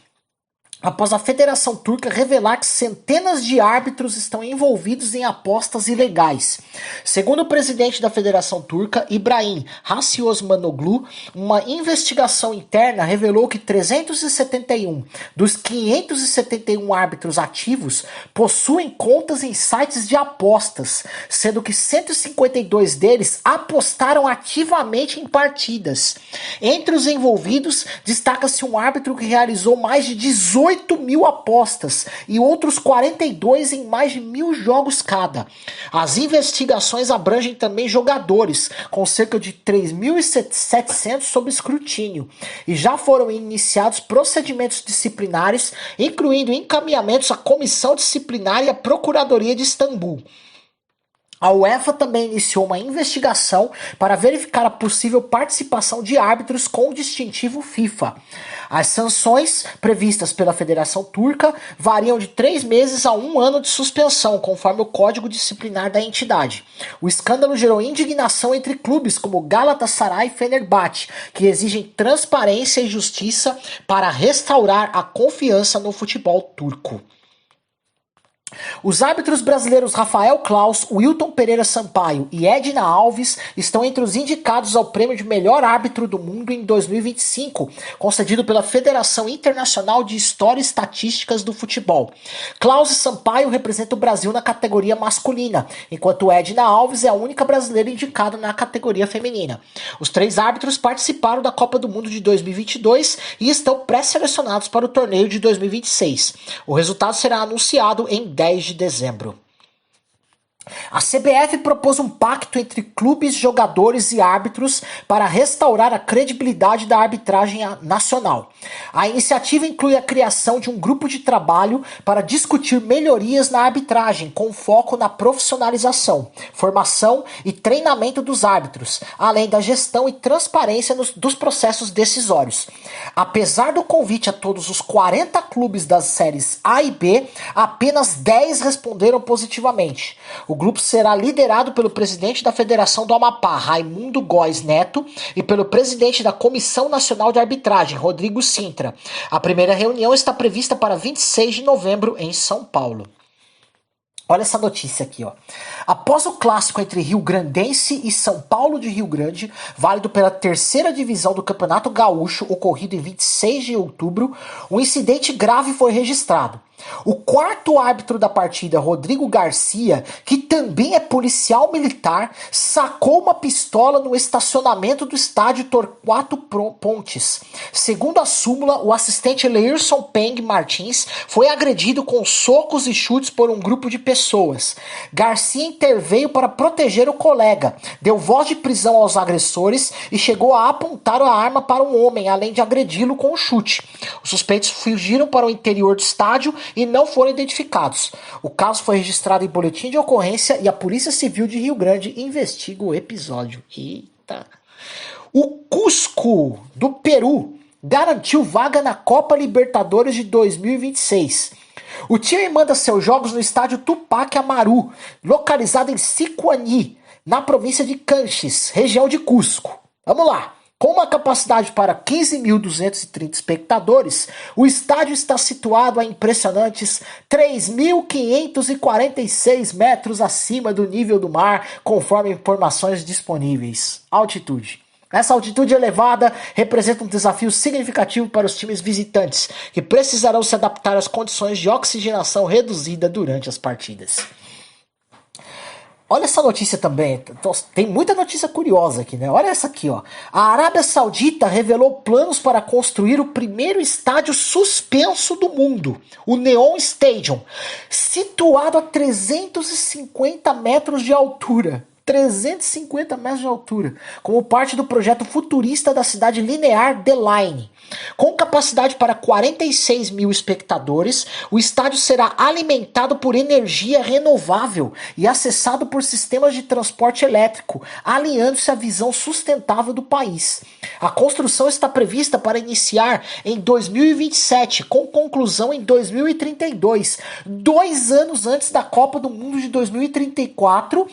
após a Federação Turca revelar que centenas de árbitros estão envolvidos em apostas ilegais. Segundo o presidente da Federação Turca, Ibrahim Raciosmanoglu, uma investigação interna revelou que 371 dos 571 árbitros ativos possuem contas em sites de apostas, sendo que 152 deles apostaram ativamente em partidas. Entre os envolvidos, destaca-se um árbitro que realizou mais de 18 mil apostas e outros 42 em mais de 1.000 jogos cada. As investigações abrangem também jogadores, com cerca de 3.700 sob escrutínio, e já foram iniciados procedimentos disciplinares, incluindo encaminhamentos à Comissão Disciplinar e à Procuradoria de Istambul. A UEFA também iniciou uma investigação para verificar a possível participação de árbitros com o distintivo FIFA. As sanções previstas pela Federação Turca variam de 3 meses a 1 ano de suspensão, conforme o Código Disciplinar da entidade. O escândalo gerou indignação entre clubes como Galatasaray e Fenerbahçe, que exigem transparência e justiça para restaurar a confiança no futebol turco. Os árbitros brasileiros Rafael Claus, Wilton Pereira Sampaio e Edna Alves estão entre os indicados ao prêmio de melhor árbitro do mundo em 2025, concedido pela Federação Internacional de História e Estatísticas do Futebol. Claus e Sampaio representam o Brasil na categoria masculina, enquanto Edna Alves é a única brasileira indicada na categoria feminina. Os 3 árbitros participaram da Copa do Mundo de 2022 e estão pré-selecionados para o torneio de 2026. O resultado será anunciado em 10 de dezembro. A CBF propôs um pacto entre clubes, jogadores e árbitros para restaurar a credibilidade da arbitragem nacional. A iniciativa inclui a criação de um grupo de trabalho para discutir melhorias na arbitragem, com foco na profissionalização, formação e treinamento dos árbitros, além da gestão e transparência dos processos decisórios. Apesar do convite a todos os 40 clubes das séries A e B, apenas 10 responderam positivamente. O grupo será liderado pelo presidente da Federação do Amapá, Raimundo Góes Neto, e pelo presidente da Comissão Nacional de Arbitragem, Rodrigo Sintra. A primeira reunião está prevista para 26 de novembro em São Paulo. Olha essa notícia aqui, ó. Após o clássico entre Rio Grandense e São Paulo de Rio Grande, válido pela terceira divisão do Campeonato Gaúcho, ocorrido em 26 de outubro, um incidente grave foi registrado. O quarto árbitro da partida, Rodrigo Garcia, que também é policial militar, sacou uma pistola no estacionamento do estádio Torquato Pontes. Segundo a súmula, o assistente Leirson Peng Martins foi agredido com socos e chutes por um grupo de pessoas. Garcia interveio para proteger o colega, deu voz de prisão aos agressores e chegou a apontar a arma para um homem, além de agredi-lo com um chute. Os suspeitos fugiram para o interior do estádio e não foram identificados. O caso foi registrado em boletim de ocorrência e a Polícia Civil de Rio Grande investiga o episódio. Eita! O Cusco, do Peru, garantiu vaga na Copa Libertadores de 2026. O time manda seus jogos no estádio Tupac Amaru, localizado em Sicuani, na província de Canchis, região de Cusco. Vamos lá! Com uma capacidade para 15.230 espectadores, o estádio está situado a impressionantes 3.546 metros acima do nível do mar, conforme informações disponíveis. Altitude. Essa altitude elevada representa um desafio significativo para os times visitantes, que precisarão se adaptar às condições de oxigenação reduzida durante as partidas. Olha essa notícia também, tem muita notícia curiosa aqui, né? Olha essa aqui, ó. A Arábia Saudita revelou planos para construir o primeiro estádio suspenso do mundo, o Neom Stadium, situado a 350 metros de altura. 350 metros de altura, como parte do projeto futurista da cidade linear The Line. Com capacidade para 46 mil espectadores, o estádio será alimentado por energia renovável e acessado por sistemas de transporte elétrico, alinhando-se à visão sustentável do país. A construção está prevista para iniciar em 2027, com conclusão em 2032, 2 anos antes da Copa do Mundo de 2034,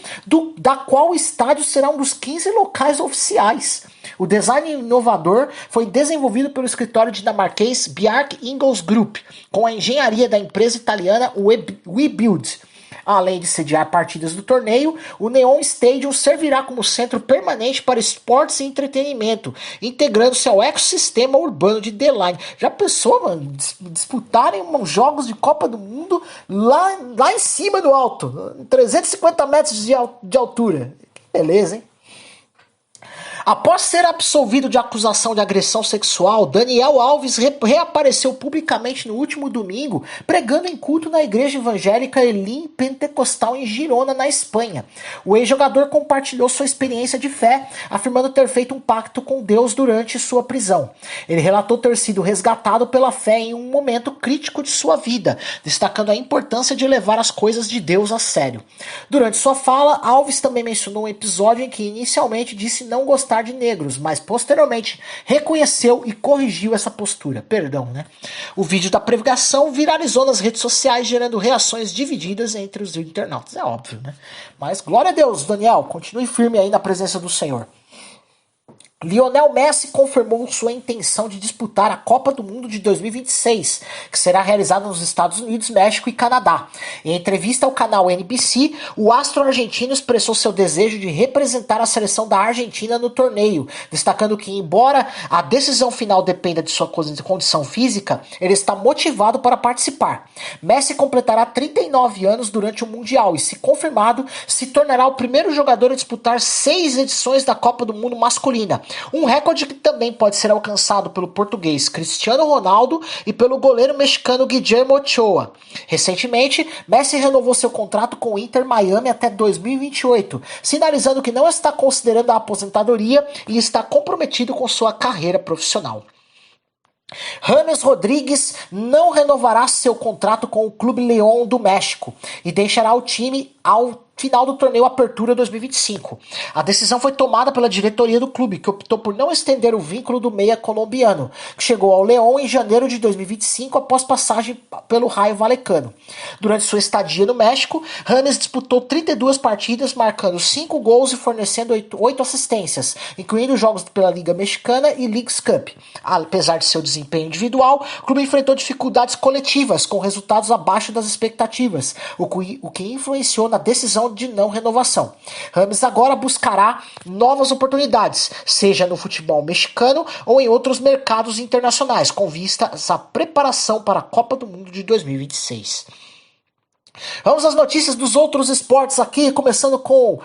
da qual o estádio será um dos 15 locais oficiais. O design inovador foi desenvolvido pelo escritório dinamarquês Bjarke Ingels Group, com a engenharia da empresa italiana WeBuild. Além de sediar partidas do torneio, o Neom Stadium servirá como centro permanente para esportes e entretenimento, integrando-se ao ecossistema urbano de The Line. Já pensou, mano, disputarem jogos de Copa do Mundo lá em cima do alto, 350 metros de altura? Que beleza, hein? Após ser absolvido de acusação de agressão sexual, Daniel Alves reapareceu publicamente no último domingo, pregando em culto na igreja evangélica Elim Pentecostal em Girona, na Espanha. O ex-jogador compartilhou sua experiência de fé, afirmando ter feito um pacto com Deus durante sua prisão. Ele relatou ter sido resgatado pela fé em um momento crítico de sua vida, destacando a importância de levar as coisas de Deus a sério. Durante sua fala, Alves também mencionou um episódio em que inicialmente disse não gostar de negros, mas posteriormente reconheceu e corrigiu essa postura. Perdão, né? O vídeo da pregação viralizou nas redes sociais, gerando reações divididas entre os internautas. É óbvio, né? Mas glória a Deus, Daniel, continue firme aí na presença do Senhor. Lionel Messi confirmou sua intenção de disputar a Copa do Mundo de 2026, que será realizada nos Estados Unidos, México e Canadá. Em entrevista ao canal NBC, o astro argentino expressou seu desejo de representar a seleção da Argentina no torneio, destacando que, embora a decisão final dependa de sua condição física, ele está motivado para participar. Messi completará 39 anos durante o Mundial e, se confirmado, se tornará o primeiro jogador a disputar 6 edições da Copa do Mundo masculina, Um recorde que também pode ser alcançado pelo português Cristiano Ronaldo e pelo goleiro mexicano Guillermo Ochoa. Recentemente, Messi renovou seu contrato com o Inter Miami até 2028, sinalizando que não está considerando a aposentadoria e está comprometido com sua carreira profissional. James Rodrigues não renovará seu contrato com o Clube León do México e deixará o time ao final do torneio Apertura 2025. A decisão foi tomada pela diretoria do clube, que optou por não estender o vínculo do meia colombiano, que chegou ao León em janeiro de 2025 após passagem pelo Rayo Vallecano. Durante sua estadia no México, James disputou 32 partidas, marcando 5 gols e fornecendo 8 assistências, incluindo jogos pela Liga Mexicana e Leagues Cup. Apesar de seu desempenho individual, o clube enfrentou dificuldades coletivas, com resultados abaixo das expectativas, o que influenciou na decisão de não renovação. James agora buscará novas oportunidades, seja no futebol mexicano ou em outros mercados internacionais, com vista à preparação para a Copa do Mundo de 2026. Vamos às notícias dos outros esportes aqui, começando com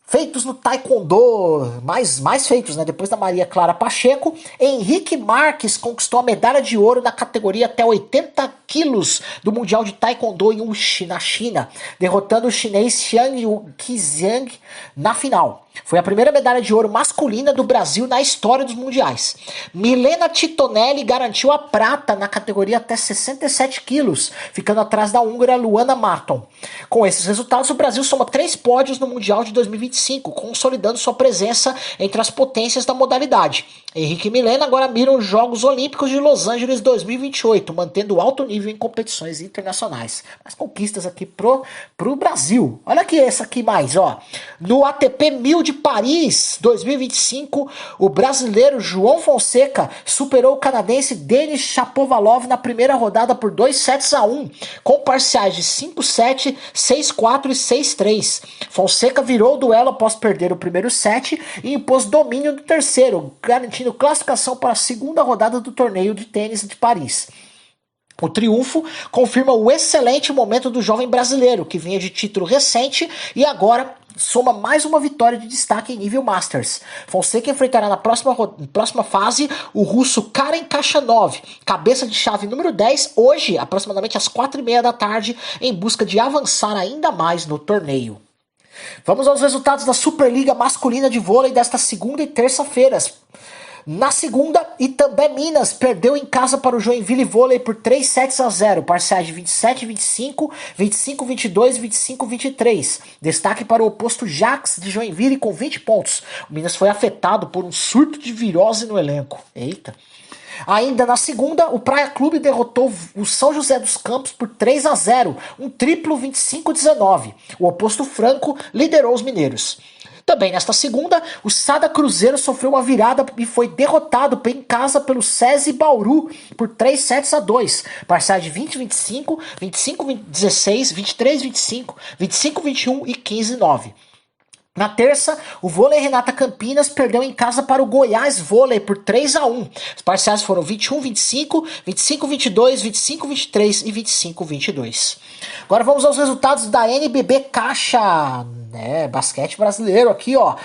feitos no taekwondo, mais feitos, né? Depois da Maria Clara Pacheco, Henrique Marques conquistou a medalha de ouro na categoria até 80 quilos do Mundial de Taekwondo em Wuxi, na China, derrotando o chinês Xiang Qixiang na final. Foi a primeira medalha de ouro masculina do Brasil na história dos mundiais. Milena Titonelli garantiu a prata na categoria até 67 quilos, ficando atrás da húngara Luana Marton. Com esses resultados, o Brasil soma 3 pódios no Mundial de 2025, consolidando sua presença entre as potências da modalidade. Henrique e Milena agora miram os Jogos Olímpicos de Los Angeles 2028, mantendo alto nível em competições internacionais. As conquistas aqui pro Brasil. Olha aqui essa aqui mais, ó. No ATP 1000 de Paris 2025, o brasileiro João Fonseca superou o canadense Denis Shapovalov na primeira rodada por 2-1, com parciais de 5-7, 6-4 e 6-3. Fonseca virou o duelo após perder o primeiro set e impôs domínio do terceiro, garantindo classificação para a segunda rodada do torneio de tênis de Paris. O triunfo confirma o excelente momento do jovem brasileiro, que vinha de título recente e agora soma mais uma vitória de destaque em nível Masters. Fonseca enfrentará na próxima fase o russo Karen Khachanov, cabeça de chave número 10, hoje, aproximadamente às 4h30 da tarde, em busca de avançar ainda mais no torneio. Vamos aos resultados da Superliga Masculina de Vôlei desta segunda e terça-feiras. Na segunda, Itambé Minas perdeu em casa para o Joinville Vôlei por 3-0, parciais de 27-25, 25-22 e 25-23. Destaque para o oposto Jax de Joinville com 20 pontos. O Minas foi afetado por um surto de virose no elenco. Eita! Ainda na segunda, o Praia Clube derrotou o São José dos Campos por 3-0, um triplo 25-19. O oposto Franco liderou os mineiros. Também nesta segunda, o Sada Cruzeiro sofreu uma virada e foi derrotado em casa pelo SESI Bauru por 3-2, parciais de 20-25, 25-16, 23-25, 25-21 e 15-9. Na terça, o Vôlei Renata Campinas perdeu em casa para o Goiás Vôlei por 3-1. Os parciais foram 21-25, 25-22, 25-23 e 25-22. Agora vamos aos resultados da NBB Caixa, basquete brasileiro aqui, ó.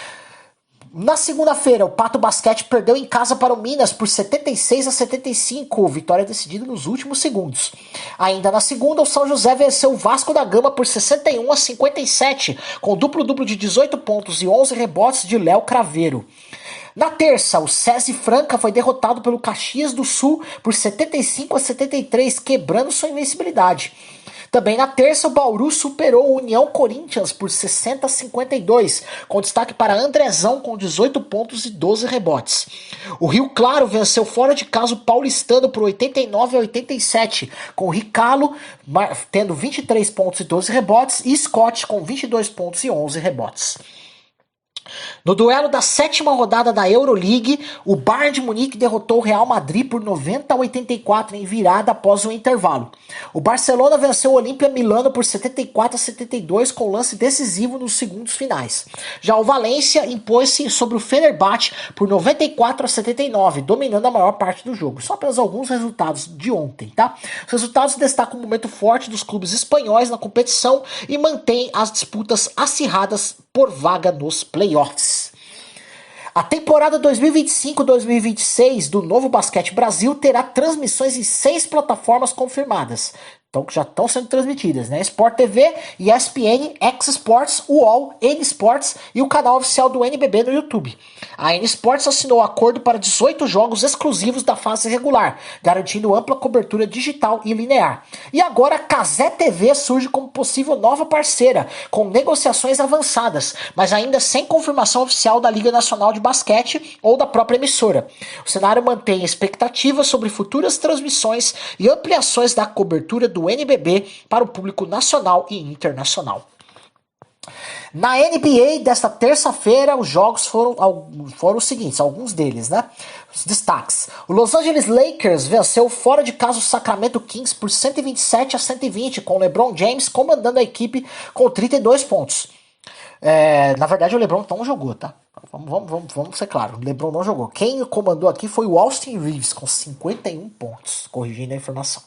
Na segunda-feira, o Pato Basquete perdeu em casa para o Minas por 76-75, vitória decidida nos últimos segundos. Ainda na segunda, o São José venceu o Vasco da Gama por 61-57, com duplo-duplo de 18 pontos e 11 rebotes de Léo Craveiro. Na terça, o SESI Franca foi derrotado pelo Caxias do Sul por 75-73, quebrando sua invencibilidade. Também na terça, o Bauru superou o União Corinthians por 60-52, com destaque para Andrezão com 18 pontos e 12 rebotes. O Rio Claro venceu fora de casa o Paulistano por 89-87, com o Ricalo tendo 23 pontos e 12 rebotes e Scott com 22 pontos e 11 rebotes. No duelo da 7ª rodada da Euroleague, o Bayern de Munique derrotou o Real Madrid por 90-84 em virada após o intervalo. O Barcelona venceu o Olimpia Milano por 74-72 com lance decisivo nos segundos finais. Já o Valência impôs-se sobre o Fenerbahçe por 94-79, dominando a maior parte do jogo. Só apenas alguns resultados de ontem, tá? Os resultados destacam o momento forte dos clubes espanhóis na competição e mantêm as disputas acirradas por vaga nos playoffs. A temporada 2025-2026 do Novo Basquete Brasil terá transmissões em 6 plataformas confirmadas. Então, que já estão sendo transmitidas, né? Sport TV, ESPN, X Sports, UOL, N Sports e o canal oficial do NBB no YouTube. A N Sports assinou acordo para 18 jogos exclusivos da fase regular, garantindo ampla cobertura digital e linear. E agora a Cazé TV surge como possível nova parceira, com negociações avançadas, mas ainda sem confirmação oficial da Liga Nacional de Basquete ou da própria emissora. O cenário mantém expectativas sobre futuras transmissões e ampliações da cobertura do NBB para o público nacional e internacional. Na NBA desta terça-feira, os jogos foram os seguintes, alguns deles, né? Os destaques. O Los Angeles Lakers venceu fora de casa o Sacramento Kings por 127-120, com o LeBron James comandando a equipe com 32 pontos. Na verdade, o LeBron não jogou, tá? Vamos ser claros, o LeBron não jogou. Quem comandou aqui foi o Austin Reeves, com 51 pontos, corrigindo a informação.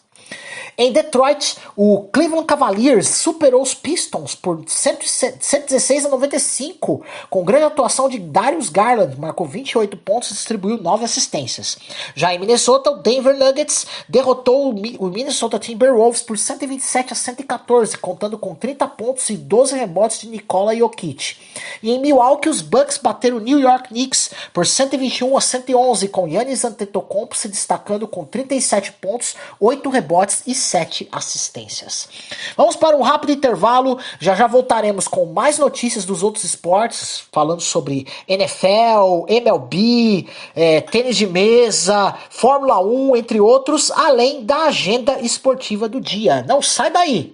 Em Detroit, o Cleveland Cavaliers superou os Pistons por 116-95, com grande atuação de Darius Garland, marcou 28 pontos e distribuiu 9 assistências. Já em Minnesota, o Denver Nuggets derrotou o Minnesota Timberwolves por 127-114, contando com 30 pontos e 12 rebotes de Nikola Jokic. E em Milwaukee, os Bucks bateram o New York Knicks por 121-111, com Giannis Antetokounmpo se destacando com 37 pontos, 8 rebotes e 7 assistências. Vamos para um rápido intervalo, já voltaremos com mais notícias dos outros esportes, falando sobre NFL, MLB, tênis de mesa, Fórmula 1, entre outros, além da agenda esportiva do dia. Não sai daí!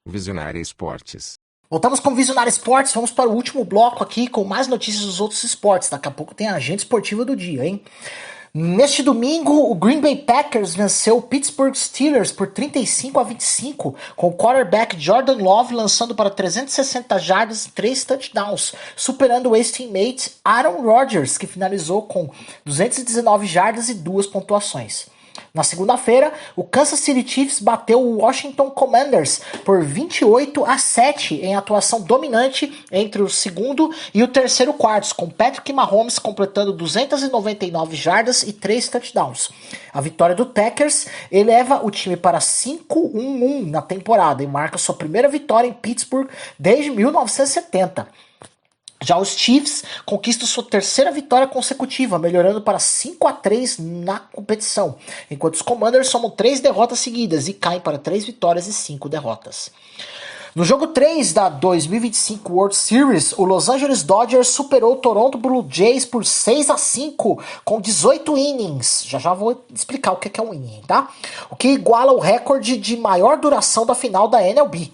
Visionária Esportes. Voltamos com Visionária Esportes, vamos para o último bloco aqui com mais notícias dos outros esportes. Daqui a pouco tem a agenda esportiva do dia, hein? Neste domingo, o Green Bay Packers venceu o Pittsburgh Steelers por 35-25, com o quarterback Jordan Love lançando para 360 jardas e 3 touchdowns, superando o ex-teammate Aaron Rodgers, que finalizou com 219 jardas e 2 pontuações. Na segunda-feira, o Kansas City Chiefs bateu o Washington Commanders por 28-7 em atuação dominante entre o segundo e o terceiro quartos, com Patrick Mahomes completando 299 jardas e 3 touchdowns. A vitória do Packers eleva o time para 5-1-1 na temporada e marca sua primeira vitória em Pittsburgh desde 1970. Já os Chiefs conquistam sua terceira vitória consecutiva, melhorando para 5-3 na competição, enquanto os Commanders somam 3 derrotas seguidas e caem para 3 vitórias e 5 derrotas. No jogo 3 da 2025 World Series, o Los Angeles Dodgers superou o Toronto Blue Jays por 6-5, com 18 innings. Já vou explicar o que é um inning, tá? O que iguala o recorde de maior duração da final da MLB.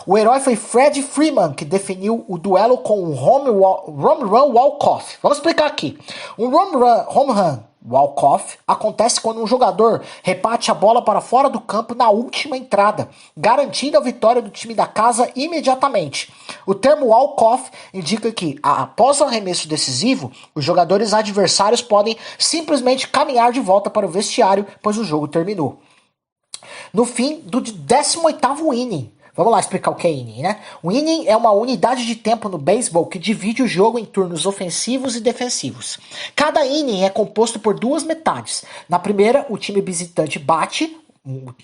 O herói foi Fred Freeman, que definiu o duelo com um home run walk-off. Vamos explicar aqui. Um home run walk-off acontece quando um jogador reparte a bola para fora do campo na última entrada, garantindo a vitória do time da casa imediatamente. O termo walk-off indica que, após o arremesso decisivo, os jogadores adversários podem simplesmente caminhar de volta para o vestiário, pois o jogo terminou. No fim do 18º inning. Vamos lá explicar o que é inning, né? O inning é uma unidade de tempo no beisebol que divide o jogo em turnos ofensivos e defensivos. Cada inning é composto por 2 metades. Na primeira, o time visitante bate,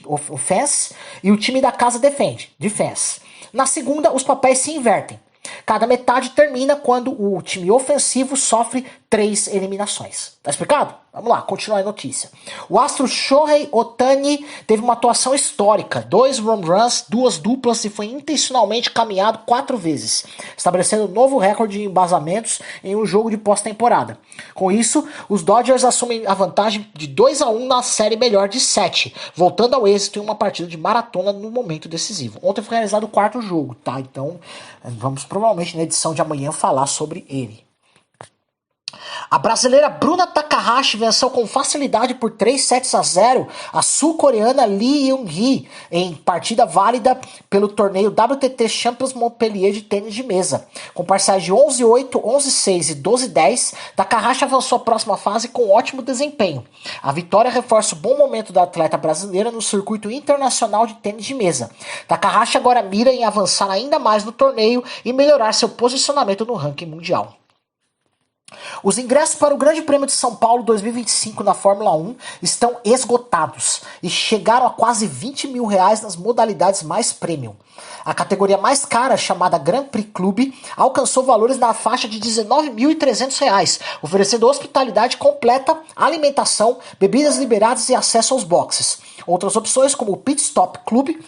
offense, e o time da casa defende, defense. Na segunda, os papéis se invertem. Cada metade termina quando o time ofensivo sofre 3 eliminações. Tá explicado? Vamos lá, continuar a notícia. O astro Shohei Ohtani teve uma atuação histórica, 2 home runs, 2 duplas e foi intencionalmente caminhado 4 vezes, estabelecendo um novo recorde de embasamentos em um jogo de pós-temporada. Com isso, os Dodgers assumem a vantagem de 2-1 na série melhor de 7, voltando ao êxito em uma partida de maratona no momento decisivo. Ontem foi realizado o 4º jogo, tá? Então, vamos provavelmente na edição de amanhã falar sobre ele. A brasileira Bruna Takahashi venceu com facilidade por 3-0 a sul-coreana Lee Young-hee em partida válida pelo torneio WTT Champions Montpellier de tênis de mesa. Com parciais de 11-8, 11-6 e 12-10, Takahashi avançou à próxima fase com ótimo desempenho. A vitória reforça o bom momento da atleta brasileira no circuito internacional de tênis de mesa. Takahashi agora mira em avançar ainda mais no torneio e melhorar seu posicionamento no ranking mundial. Os ingressos para o Grande Prêmio de São Paulo 2025 na Fórmula 1 estão esgotados e chegaram a quase R$ 20.000 nas modalidades mais premium. A categoria mais cara, chamada Grand Prix Clube, alcançou valores na faixa de R$ 19.300, oferecendo hospitalidade completa, alimentação, bebidas liberadas e acesso aos boxes. Outras opções, como o Pit Stop Clube,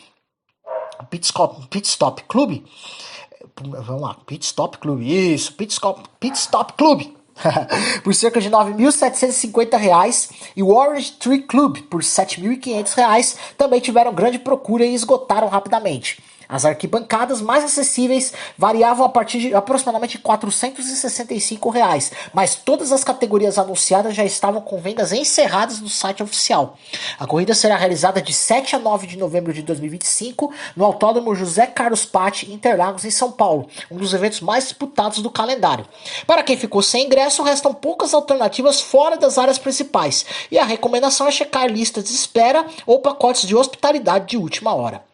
vamos lá, Pit Stop Clube, isso, Pit Stop Clube, por cerca de R$ 9.750, e o Orange Tree Club por R$ 7.500 também tiveram grande procura e esgotaram rapidamente. As arquibancadas mais acessíveis variavam a partir de aproximadamente R$ 465, mas todas as categorias anunciadas já estavam com vendas encerradas no site oficial. A corrida será realizada de 7 a 9 de novembro de 2025 no Autódromo José Carlos Patti, Interlagos, em São Paulo, um dos eventos mais disputados do calendário. Para quem ficou sem ingresso, restam poucas alternativas fora das áreas principais, e a recomendação é checar listas de espera ou pacotes de hospitalidade de última hora.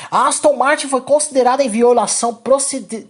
A Aston Martin foi considerada em violação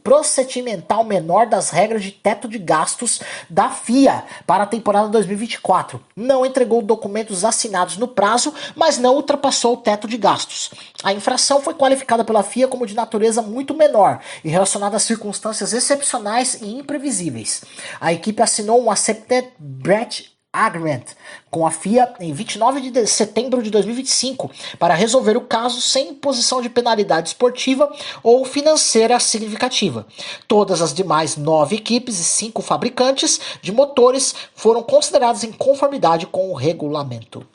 procedimental menor das regras de teto de gastos da FIA para a temporada 2024. Não entregou documentos assinados no prazo, mas não ultrapassou o teto de gastos. A infração foi qualificada pela FIA como de natureza muito menor e relacionada a circunstâncias excepcionais e imprevisíveis. A equipe assinou um Accepted Breach Agreement com a FIA em 29 de setembro de 2025 para resolver o caso sem imposição de penalidade esportiva ou financeira significativa. Todas as demais 9 equipes e 5 fabricantes de motores foram consideradas em conformidade com o regulamento.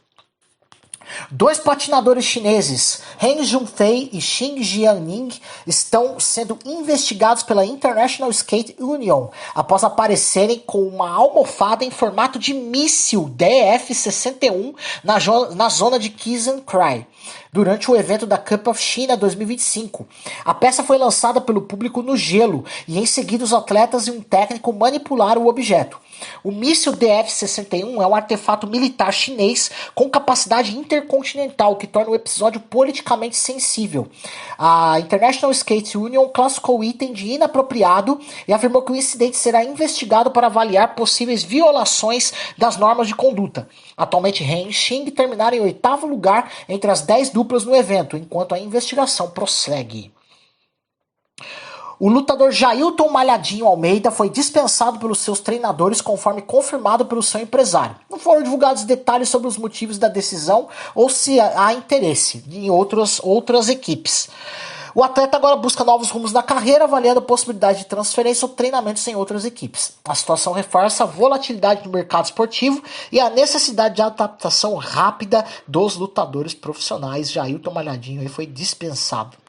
2 patinadores chineses, Heng Junfei e Xing Jianing, estão sendo investigados pela International Skate Union após aparecerem com uma almofada em formato de míssil DF-61 na zona de Kizenkrai durante o evento da Cup of China 2025. A peça foi lançada pelo público no gelo e em seguida os atletas e um técnico manipularam o objeto. O míssil DF-61 é um artefato militar chinês com capacidade intercontinental que torna o episódio politicamente sensível. A International Skate Union classificou o item de inapropriado e afirmou que o incidente será investigado para avaliar possíveis violações das normas de conduta. Atualmente, Heng e Xing terminaram em 8º lugar entre as 10 duplas no evento, enquanto a investigação prossegue. O lutador Jailton Malhadinho Almeida foi dispensado pelos seus treinadores conforme confirmado pelo seu empresário. Não foram divulgados detalhes sobre os motivos da decisão ou se há interesse em outras equipes. O atleta agora busca novos rumos na carreira, avaliando a possibilidade de transferência ou treinamentos em outras equipes. A situação reforça a volatilidade do mercado esportivo e a necessidade de adaptação rápida dos lutadores profissionais. Jailton Malhadinho foi dispensado.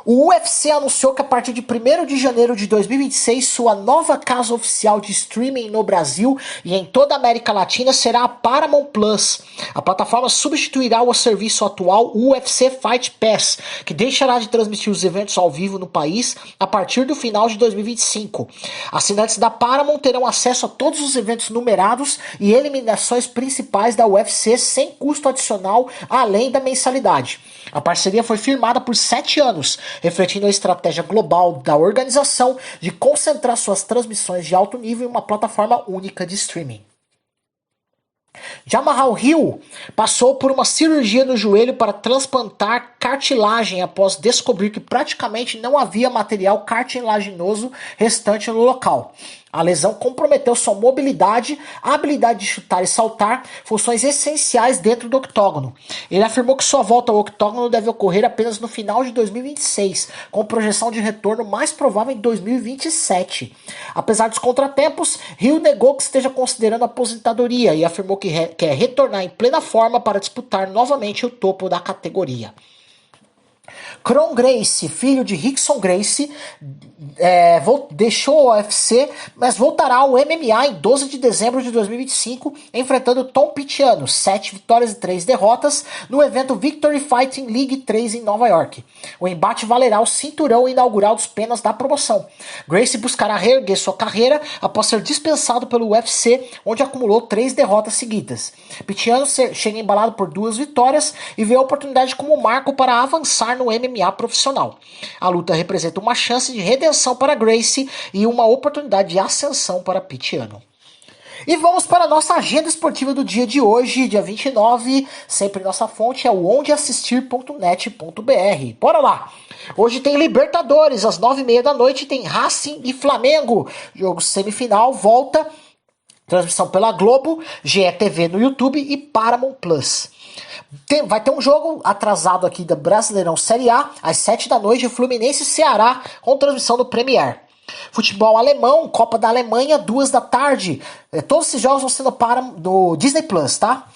O UFC anunciou que a partir de 1º de janeiro de 2026, sua nova casa oficial de streaming no Brasil e em toda a América Latina será a Paramount Plus. A plataforma substituirá o serviço atual UFC Fight Pass, que deixará de transmitir os eventos ao vivo no país a partir do final de 2025. Assinantes da Paramount terão acesso a todos os eventos numerados e eliminações principais da UFC sem custo adicional, além da mensalidade. A parceria foi firmada por 7 anos, refletindo a estratégia global da organização de concentrar suas transmissões de alto nível em uma plataforma única de streaming. Jamahal Hill passou por uma cirurgia no joelho para transplantar cartilagem após descobrir que praticamente não havia material cartilaginoso restante no local. A lesão comprometeu sua mobilidade, a habilidade de chutar e saltar, funções essenciais dentro do octógono. Ele afirmou que sua volta ao octógono deve ocorrer apenas no final de 2026, com projeção de retorno mais provável em 2027. Apesar dos contratempos, Hill negou que esteja considerando aposentadoria e afirmou que quer retornar em plena forma para disputar novamente o topo da categoria. Kron Gracie, filho de Rickson Gracie, deixou o UFC, mas voltará ao MMA em 12 de dezembro de 2025, enfrentando Tom Picciano, 7 vitórias e 3 derrotas, no evento Victory Fighting League 3 em Nova York. O embate valerá o cinturão inaugural dos penas da promoção. Gracie buscará reerguer sua carreira após ser dispensado pelo UFC, onde acumulou 3 derrotas seguidas. Picciano chega embalado por 2 vitórias e vê a oportunidade como marco para avançar no MMA profissional. A luta representa uma chance de redenção para Gracie e uma oportunidade de ascensão para Pete Yanno. E vamos para a nossa agenda esportiva do dia de hoje, dia 29. Sempre nossa fonte é o ondeassistir.net.br. Bora lá! Hoje tem Libertadores, às 9h30 da noite tem Racing e Flamengo. Jogo semifinal, volta. Transmissão pela Globo, GETV no YouTube e Paramount Plus. Vai ter um jogo atrasado aqui da Brasileirão Série A, às 7 da noite, Fluminense e Ceará, com transmissão do Premier. Futebol alemão, Copa da Alemanha, 2 da tarde. Todos esses jogos vão ser no Disney Plus, tá?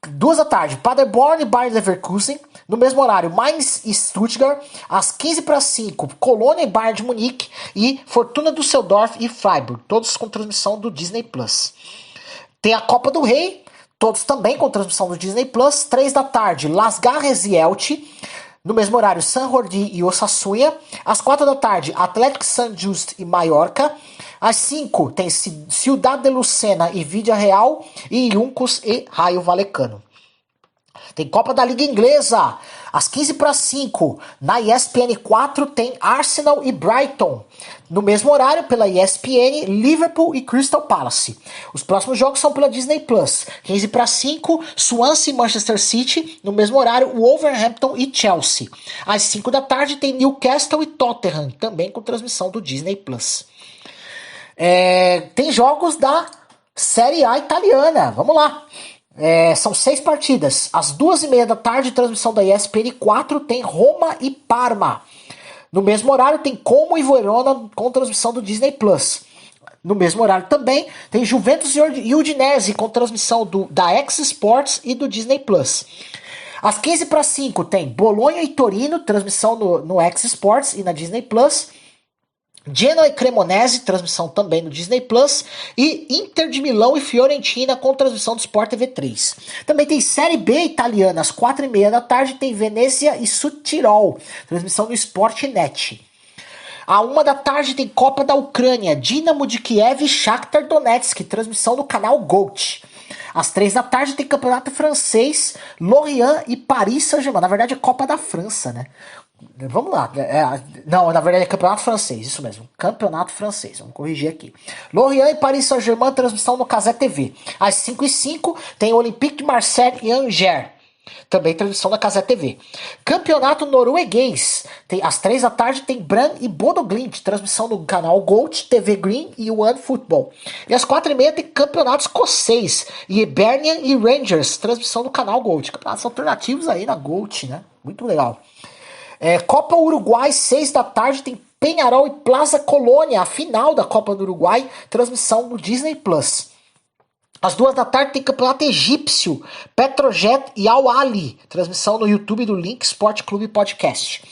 2 da tarde, Paderborn e Bayer Leverkusen. No mesmo horário, Mainz e Stuttgart. Às 15h05, Colônia e Bayern de Munique. E Fortuna Düsseldorf e Freiburg. Todos com transmissão do Disney Plus. Tem a Copa do Rei. Todos também com transmissão do Disney Plus. 3 da tarde, Las Garras e Elche. No mesmo horário, San Jordi e Osasuna. Às 4 da tarde, Atlético San Just e Mallorca. Às 5 tem Ciudad de Lucena e Vídea Real. E Juncos e Raio Vallecano. Tem Copa da Liga Inglesa. Às 15h05, na ESPN 4 tem Arsenal e Brighton. No mesmo horário, pela ESPN, Liverpool e Crystal Palace. Os próximos jogos são pela Disney Plus. 15h05, Swansea e Manchester City. No mesmo horário, Wolverhampton e Chelsea. Às 5 da tarde tem Newcastle e Tottenham, também com transmissão do Disney Plus. Tem jogos da Série A italiana. Vamos lá. São 6 partidas. Às 2h30 da tarde, transmissão da ESPN 4, tem Roma e Parma. No mesmo horário, tem Como e Verona com transmissão do Disney Plus. No mesmo horário também, tem Juventus e Udinese com transmissão da X Sports e do Disney Plus. Às 15h05, tem Bolonha e Torino, transmissão no X Sports e na Disney Plus. Genoa e Cremonese, transmissão também no Disney Plus, e Inter de Milão e Fiorentina com transmissão do Sport TV 3. Também tem Série B italiana, às 4h30 da tarde tem Venezia e Südtirol, transmissão do Sportnet. À 1 da tarde tem Copa da Ucrânia, Dinamo de Kiev e Shakhtar Donetsk, transmissão do canal GOAT. Às 3 da tarde tem Campeonato Francês, Lorient e Paris Saint-Germain. Na verdade é Copa da França, né? Vamos lá. Não, na verdade é Campeonato Francês, isso mesmo. Campeonato Francês, vamos corrigir aqui. Lorient e Paris Saint-Germain, transmissão no Casé TV. Às 5h05 tem Olympique de Marseille e Angers. Também transmissão da Casé TV. Campeonato norueguês. Às 3 da tarde tem Brann e Bodo Glimt, transmissão no canal Gold, TV Green e One Football. E às 4h30 tem Campeonato escocês. E Hibernian e Rangers, transmissão do canal Gold. Campeonatos alternativos aí na Gold, né? Muito legal. Copa Uruguai, 6 da tarde, tem Peñarol e Plaza Colônia, a final da Copa do Uruguai, transmissão no Disney Plus. Às 2 da tarde tem Campeonato Egípcio, Petrojet e Al Ahly, transmissão no YouTube do Link Sport Clube Podcast.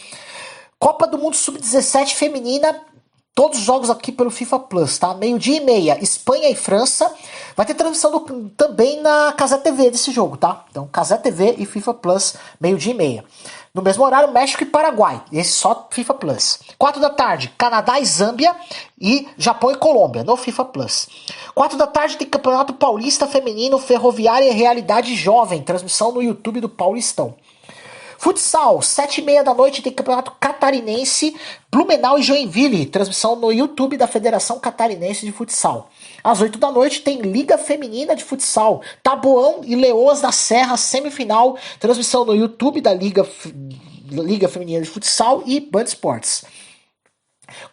Copa do Mundo Sub-17 feminina, todos os jogos aqui pelo FIFA Plus, tá? 12h30, Espanha e França. Vai ter transmissão também na Casé TV desse jogo, tá? Então, Casé TV e FIFA Plus, 12h30. No mesmo horário, México e Paraguai. Esse só FIFA Plus. 4 da tarde, Canadá e Zâmbia. E Japão e Colômbia, no FIFA Plus. 4 da tarde tem Campeonato Paulista Feminino, Ferroviária e Realidade Jovem. Transmissão no YouTube do Paulistão. Futsal, 7h30 da noite tem Campeonato Catarinense, Blumenau e Joinville, transmissão no YouTube da Federação Catarinense de Futsal. Às 8 da noite tem Liga Feminina de Futsal, Taboão e Leoas da Serra, semifinal, transmissão no YouTube da Liga Feminina de Futsal e Band Esportes.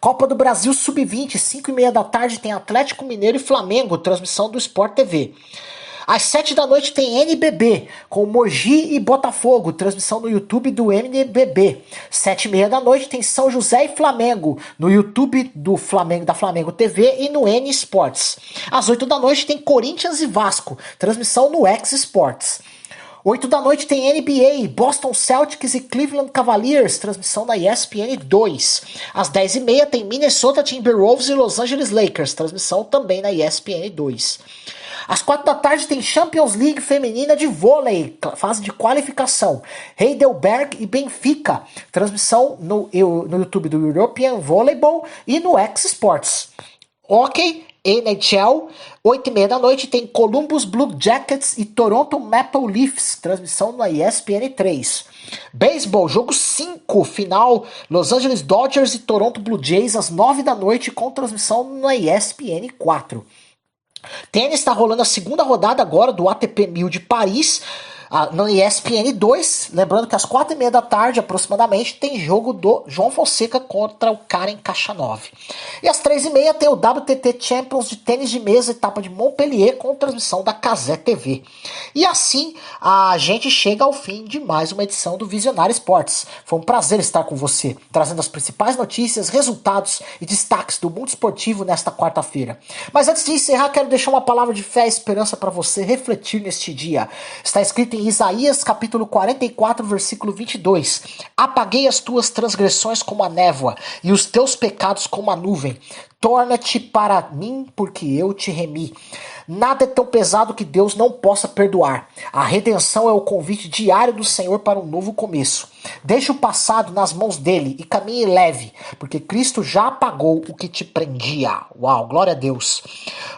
Copa do Brasil Sub-20, 5h30 da tarde tem Atlético Mineiro e Flamengo, transmissão do Sport TV. Às 7 da noite tem NBB, com Mogi e Botafogo, transmissão no YouTube do NBB. 7h30 da noite tem São José e Flamengo, no YouTube do Flamengo, da Flamengo TV e no N Sports. Às 8 da noite tem Corinthians e Vasco, transmissão no X Sports. 8 da noite tem NBA, Boston Celtics e Cleveland Cavaliers, transmissão da ESPN 2. Às 10h30 tem Minnesota Timberwolves e Los Angeles Lakers, transmissão também na ESPN 2. Às 4 da tarde tem Champions League feminina de vôlei, fase de qualificação. Heidelberg e Benfica, transmissão no YouTube do European Volleyball e no X Sports. Hockey NHL, 8h30 da noite, tem Columbus Blue Jackets e Toronto Maple Leafs, transmissão na ESPN 3. Beisebol, jogo 5, final, Los Angeles Dodgers e Toronto Blue Jays, às 9 da noite, com transmissão na ESPN 4. Tênis, está rolando a segunda rodada agora do ATP 1000 de Paris, na ESPN 2, lembrando que às 4h30 da tarde, aproximadamente, tem jogo do João Fonseca contra o Karen Khachanov. E às 3h30 tem o WTT Champions de tênis de mesa, etapa de Montpellier, com transmissão da Cazé TV. E assim, a gente chega ao fim de mais uma edição do Visionário Esportes. Foi um prazer estar com você, trazendo as principais notícias, resultados e destaques do mundo esportivo nesta quarta-feira. Mas antes de encerrar, quero deixar uma palavra de fé e esperança para você refletir neste dia. Está escrito em Isaías capítulo 44, versículo 22. Apaguei as tuas transgressões como a névoa e os teus pecados como a nuvem. Torna-te para mim, porque eu te remi. Nada é tão pesado que Deus não possa perdoar. A redenção é o convite diário do Senhor para um novo começo. Deixe o passado nas mãos dele e caminhe leve, porque Cristo já apagou o que te prendia. Uau, glória a Deus.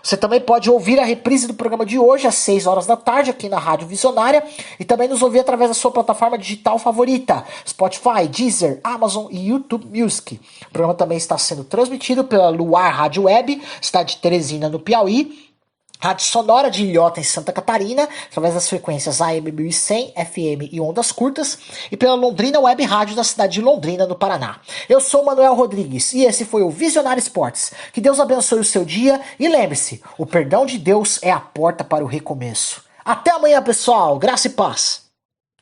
Você também pode ouvir a reprise do programa de hoje às 6 horas da tarde aqui na Rádio Visionária e também nos ouvir através da sua plataforma digital favorita, Spotify, Deezer, Amazon e YouTube Music. O programa também está sendo transmitido pela Luar Rádio Web, cidade de Teresina, no Piauí, Rádio Sonora de Ilhota, em Santa Catarina, através das frequências AM 1100, FM e ondas curtas, e pela Londrina Web Rádio da cidade de Londrina, no Paraná. Eu sou Manuel Rodrigues e esse foi o Visionário Esportes. Que Deus abençoe o seu dia e lembre-se, o perdão de Deus é a porta para o recomeço. Até amanhã, pessoal. Graça e paz.